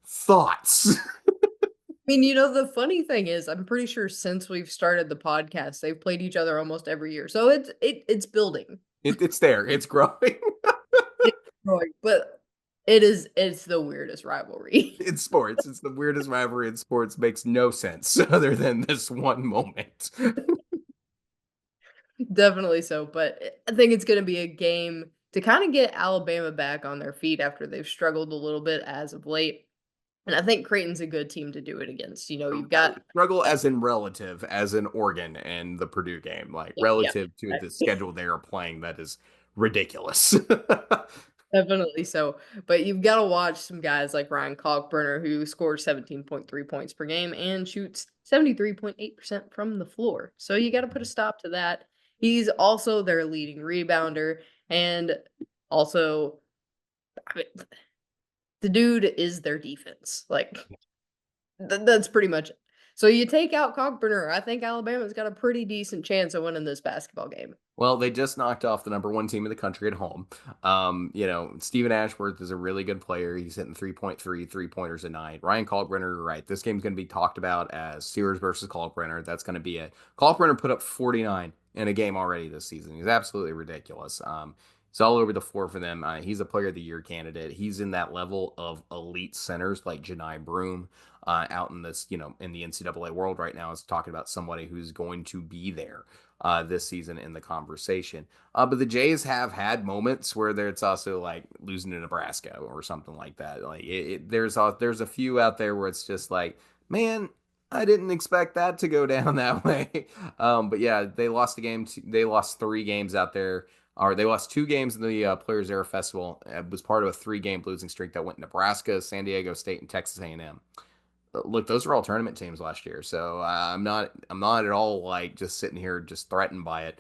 Thoughts? I mean, the funny thing is, I'm pretty sure since we've started the podcast, they've played each other almost every year. So it's building. It's there. It's growing. It's growing, but it's the weirdest rivalry. In sports. It's the weirdest rivalry in sports. Makes no sense other than this one moment. Definitely so, but I think it's going to be a game to kind of get Alabama back on their feet after they've struggled a little bit as of late. And I think Creighton's a good team to do it against. You've got Struggle as in relative, as in Oregon and the Purdue game, like yeah, relative to the schedule they are playing, that is ridiculous. definitely so. But you've got to watch some guys like Ryan Kalkbrenner, who scores 17.3 points per game and shoots 73.8% from the floor. So you got to put a stop to that. He's also their leading rebounder, and also, I mean, the dude is their defense. Like, that's pretty much it. So you take out Kalkbrenner, I think Alabama's got a pretty decent chance of winning this basketball game. Well, they just knocked off the number one team in the country at home. Stephen Ashworth is a really good player. He's hitting 3.3 3-pointers a night. Ryan Kalkbrenner, right. This game's going to be talked about as Sears versus Kalkbrenner. That's going to be it. Kalkbrenner put up 49 in a game already this season. He's absolutely ridiculous. He's all over the floor for them. He's a player of the year candidate. He's in that level of elite centers like Johni Broome out in this, in the NCAA world right now, is talking about somebody who's going to be there this season in the conversation. But the Jays have had moments where it's also like losing to Nebraska or something like that. Like there's a few out there where it's just like, man, I didn't expect that to go down that way. But yeah, they lost they lost 3 games out there, or they lost 2 games in the Players Era Festival. It was part of a 3-game losing streak that went Nebraska, San Diego State, and Texas A&M. Look, those are all tournament teams last year, so I'm not at all like just sitting here just threatened by it.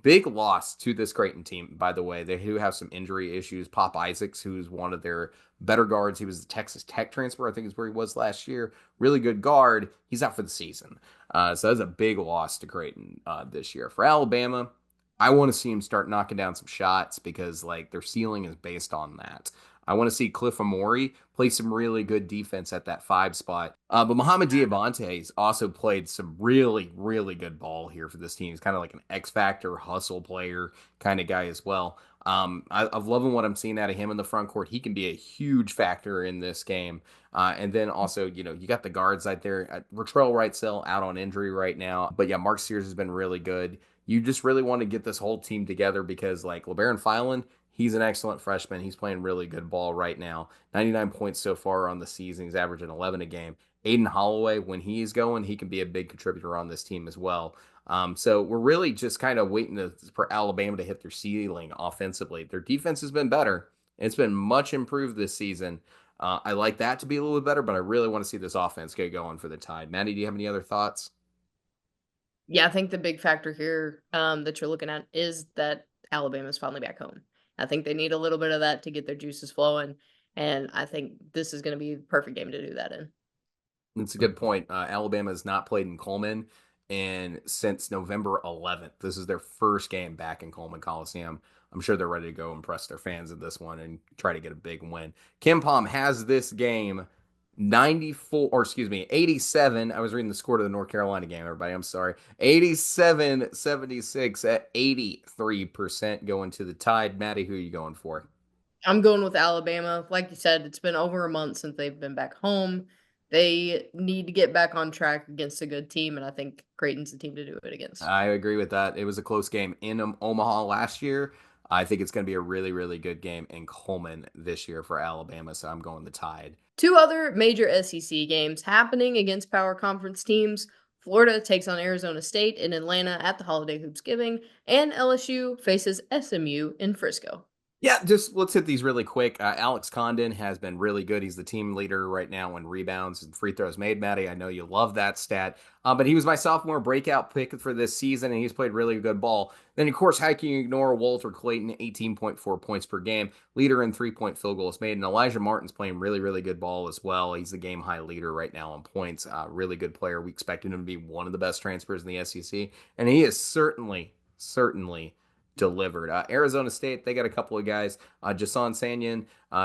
Big loss to this Creighton team, by the way. They do have some injury issues. Pop Isaacs, who's one of their better guards, he was the Texas Tech transfer, I think is where he was last year. Really good guard. He's out for the season. So that's a big loss to Creighton this year. For Alabama, I want to see him start knocking down some shots because like their ceiling is based on that. I want to see Cliff Amori play some really good defense at that 5 spot. But Mohamed Diabante's also played some really, really good ball here for this team. He's kind of like an X Factor hustle player kind of guy as well. I'm loving what I'm seeing out of him in the front court. He can be a huge factor in this game. And then also, you got the guards out there. Latrell Wrightsell out on injury right now. But yeah, Mark Sears has been really good. You just really want to get this whole team together because like LeBaron Filan, he's an excellent freshman. He's playing really good ball right now. 99 points so far on the season. He's averaging 11 a game. Aiden Holloway, when he's going, he can be a big contributor on this team as well. So we're really just kind of waiting for Alabama to hit their ceiling offensively. Their defense has been better. It's been much improved this season. I like that to be a little bit better, but I really want to see this offense get going for the Tide. Maddie, do you have any other thoughts? Yeah, I think the big factor here that you're looking at is that Alabama's finally back home. I think they need a little bit of that to get their juices flowing, and I think this is going to be the perfect game to do that in. That's a good point. Alabama has not played in Coleman and since November 11th. This is their first game back in Coleman Coliseum. I'm sure they're ready to go impress their fans in this one and try to get a big win. Kim Palm has this game 94, or excuse me, 87. I was reading the score to the North Carolina game, everybody. I'm sorry. 87-76 at 83% going to the Tide. Maddie, who are you going for? I'm going with Alabama. Like you said, it's been over a month since they've been back home. They need to get back on track against a good team, and I think Creighton's the team to do it against. I agree with that. It was a close game in Omaha last year. I think it's going to be a really, really good game in Coleman this year for Alabama. So I'm going the Tide. Two other major SEC games happening against power conference teams. Florida takes on Arizona State in Atlanta at the Holiday Hoopsgiving, and LSU faces SMU in Frisco. Yeah, just let's hit these really quick. Alex Condon has been really good. He's the team leader right now in rebounds and free throws made, Maddie. I know you love that stat. But he was my sophomore breakout pick for this season, and he's played really good ball. Then, of course, how can you ignore Walter Clayton, 18.4 points per game, leader in three-point field goals made. And Elijah Martin's playing really, really good ball as well. He's the game high leader right now on points. Really good player. We expected him to be one of the best transfers in the SEC, and he is certainly delivered. Arizona State, they got a couple of guys. Jason Sanyan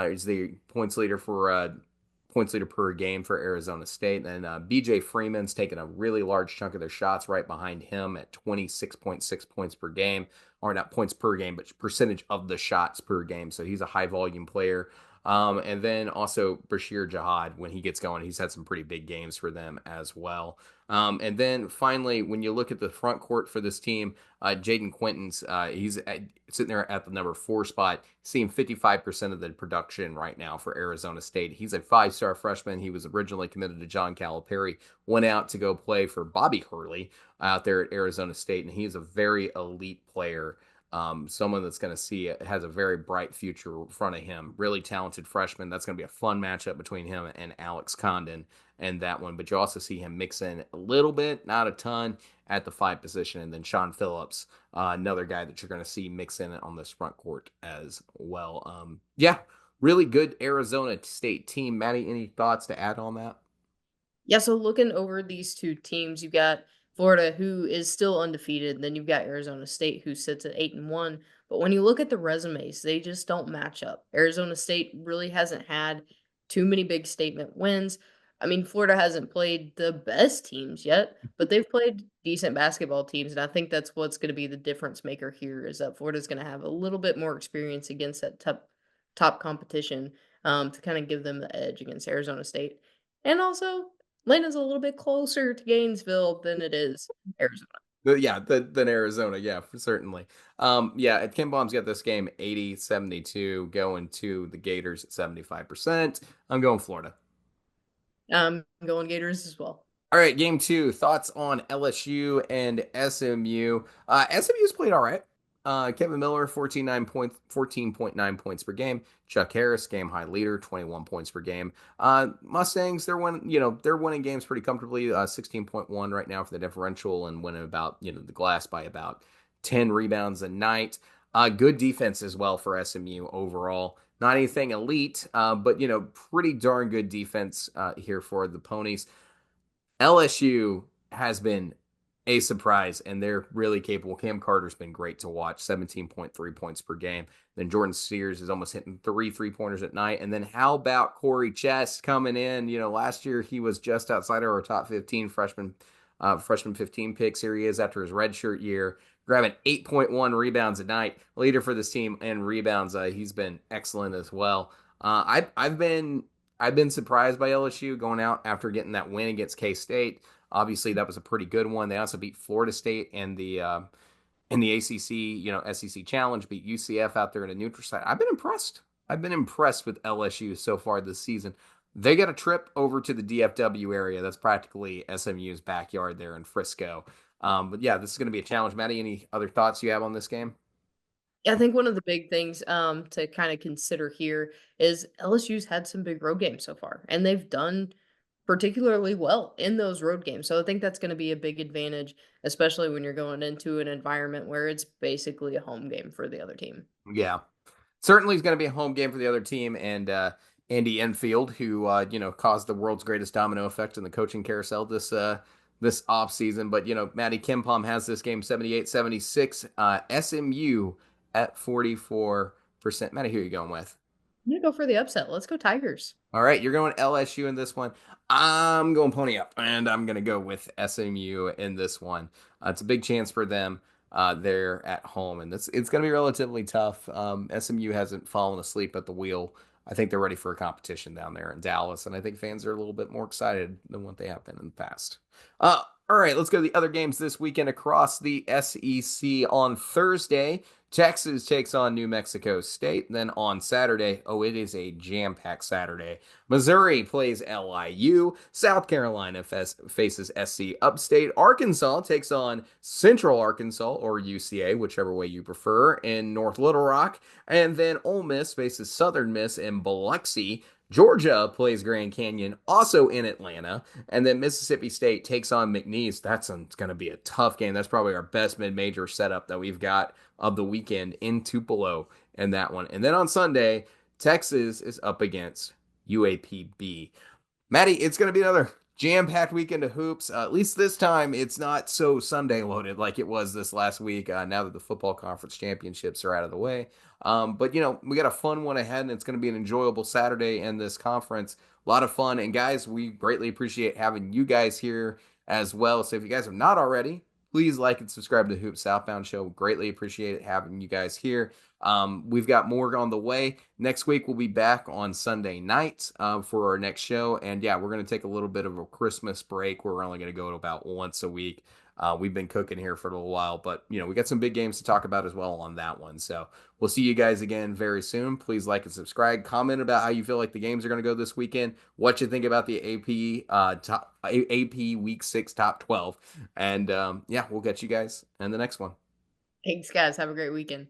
is the points leader per game for Arizona State. And BJ Freeman's taking a really large chunk of their shots right behind him at 26.6 points per game, or not points per game, but percentage of the shots per game. So he's a high volume player. And then also Bashir Jihad, when he gets going, he's had some pretty big games for them as well. And then finally, when you look at the front court for this team, Jaden Quinton's sitting there at the number 4 spot, seeing 55% of the production right now for Arizona State. He's a 5-star freshman. He was originally committed to John Calipari, went out to go play for Bobby Hurley out there at Arizona State, and he's a very elite player. Someone that's going to see has a very bright future in front of him. Really talented freshman. That's going to be a fun matchup between him and Alex Condon and that one. But you also see him mix in a little bit, not a ton, at the 5 position. And then Sean Phillips, another guy that you're going to see mix in on this front court as well. Yeah, really good Arizona State team. Maddie, any thoughts to add on that? Yeah, so looking over these two teams, you've got Florida, who is still undefeated, and then you've got Arizona State, who sits at 8-1. But when you look at the resumes, they just don't match up. Arizona State really hasn't had too many big statement wins. I mean, Florida hasn't played the best teams yet, but they've played decent basketball teams, and I think that's what's going to be the difference maker here is that Florida's going to have a little bit more experience against that top competition to kind of give them the edge against Arizona State. And also, Atlanta's a little bit closer to Gainesville than it is Arizona. Than Arizona, yeah, certainly. Yeah, at Ken Baum's got this game 80-72 going to the Gators at 75%. I'm going Florida. I'm going Gators as well. All right, game two. Thoughts on LSU and SMU? SMU's played all right. Kevin Miller, 14.9 points per game. Chuck Harris, game high leader, 21 points per game. Mustangs, they're winning games pretty comfortably. 16.1 right now for the differential and winning about, the glass by about 10 rebounds a night. Good defense as well for SMU overall. Not anything elite, but pretty darn good defense here for the Ponies. LSU has been a surprise, and they're really capable. Cam Carter's been great to watch, 17.3 points per game. Then Jordan Sears is almost hitting 3 3-pointers at night. And then how about Corey Chess coming in? Last year he was just outside of our top 15 freshman 15 picks. Here he is after his redshirt year, grabbing 8.1 rebounds a night. Leader for this team in rebounds. He's been excellent as well. I've been surprised by LSU going out after getting that win against K-State. Obviously, that was a pretty good one. They also beat Florida State in the ACC, SEC Challenge, beat UCF out there in a neutral site. I've been impressed. I've been impressed with LSU so far this season. They got a trip over to the DFW area. That's practically SMU's backyard there in Frisco. But yeah, this is going to be a challenge. Maddie, any other thoughts you have on this game? I think one of the big things to kind of consider here is LSU's had some big road games so far, and they've done particularly well in those road games. So I think that's going to be a big advantage, especially when you're going into an environment where it's basically a home game for the other team. Yeah, certainly is going to be a home game for the other team. And Andy Enfield, who caused the world's greatest domino effect in the coaching carousel this off season. But Maddie Kimpom has this game 78-76. SMU at 44%. Maddie, who are you going with? I'm gonna go for the upset. Let's go Tigers. All right, you're going LSU in this one. I'm going Pony Up, and I'm going to go with SMU in this one. It's a big chance for them. They're at home, and it's going to be relatively tough. SMU hasn't fallen asleep at the wheel. I think they're ready for a competition down there in Dallas, and I think fans are a little bit more excited than what they have been in the past. All right, let's go to the other games this weekend across the SEC on Thursday. Texas takes on New Mexico State. Then on Saturday, it is a jam-packed Saturday. Missouri plays LIU. South Carolina faces SC Upstate. Arkansas takes on Central Arkansas, or UCA, whichever way you prefer, in North Little Rock. And then Ole Miss faces Southern Miss in Biloxi. Georgia plays Grand Canyon, also in Atlanta. And then Mississippi State takes on McNeese. That's going to be a tough game. That's probably our best mid-major setup that we've got of the weekend in Tupelo in that one. And then on Sunday, Texas is up against UAPB. Maddie, it's going to be another jam-packed weekend of hoops. At least this time, it's not so Sunday loaded like it was this last week. Now that the football conference championships are out of the way, but we got a fun one ahead, and it's going to be an enjoyable Saturday in this conference. A lot of fun, and guys, we greatly appreciate having you guys here as well. So if you guys have not already, please like and subscribe to the Hoop Southbound Show. Greatly appreciate it having you guys here. We've got more on the way. Next week, we'll be back on Sunday night for our next show. And yeah, we're going to take a little bit of a Christmas break. We're only going to go to about once a week. We've been cooking here for a little while, but we got some big games to talk about as well on that one. So we'll see you guys again very soon. Please like and subscribe. Comment about how you feel like the games are going to go this weekend. What you think about the AP Week 6 Top 12. And yeah, we'll get you guys in the next one. Thanks, guys. Have a great weekend.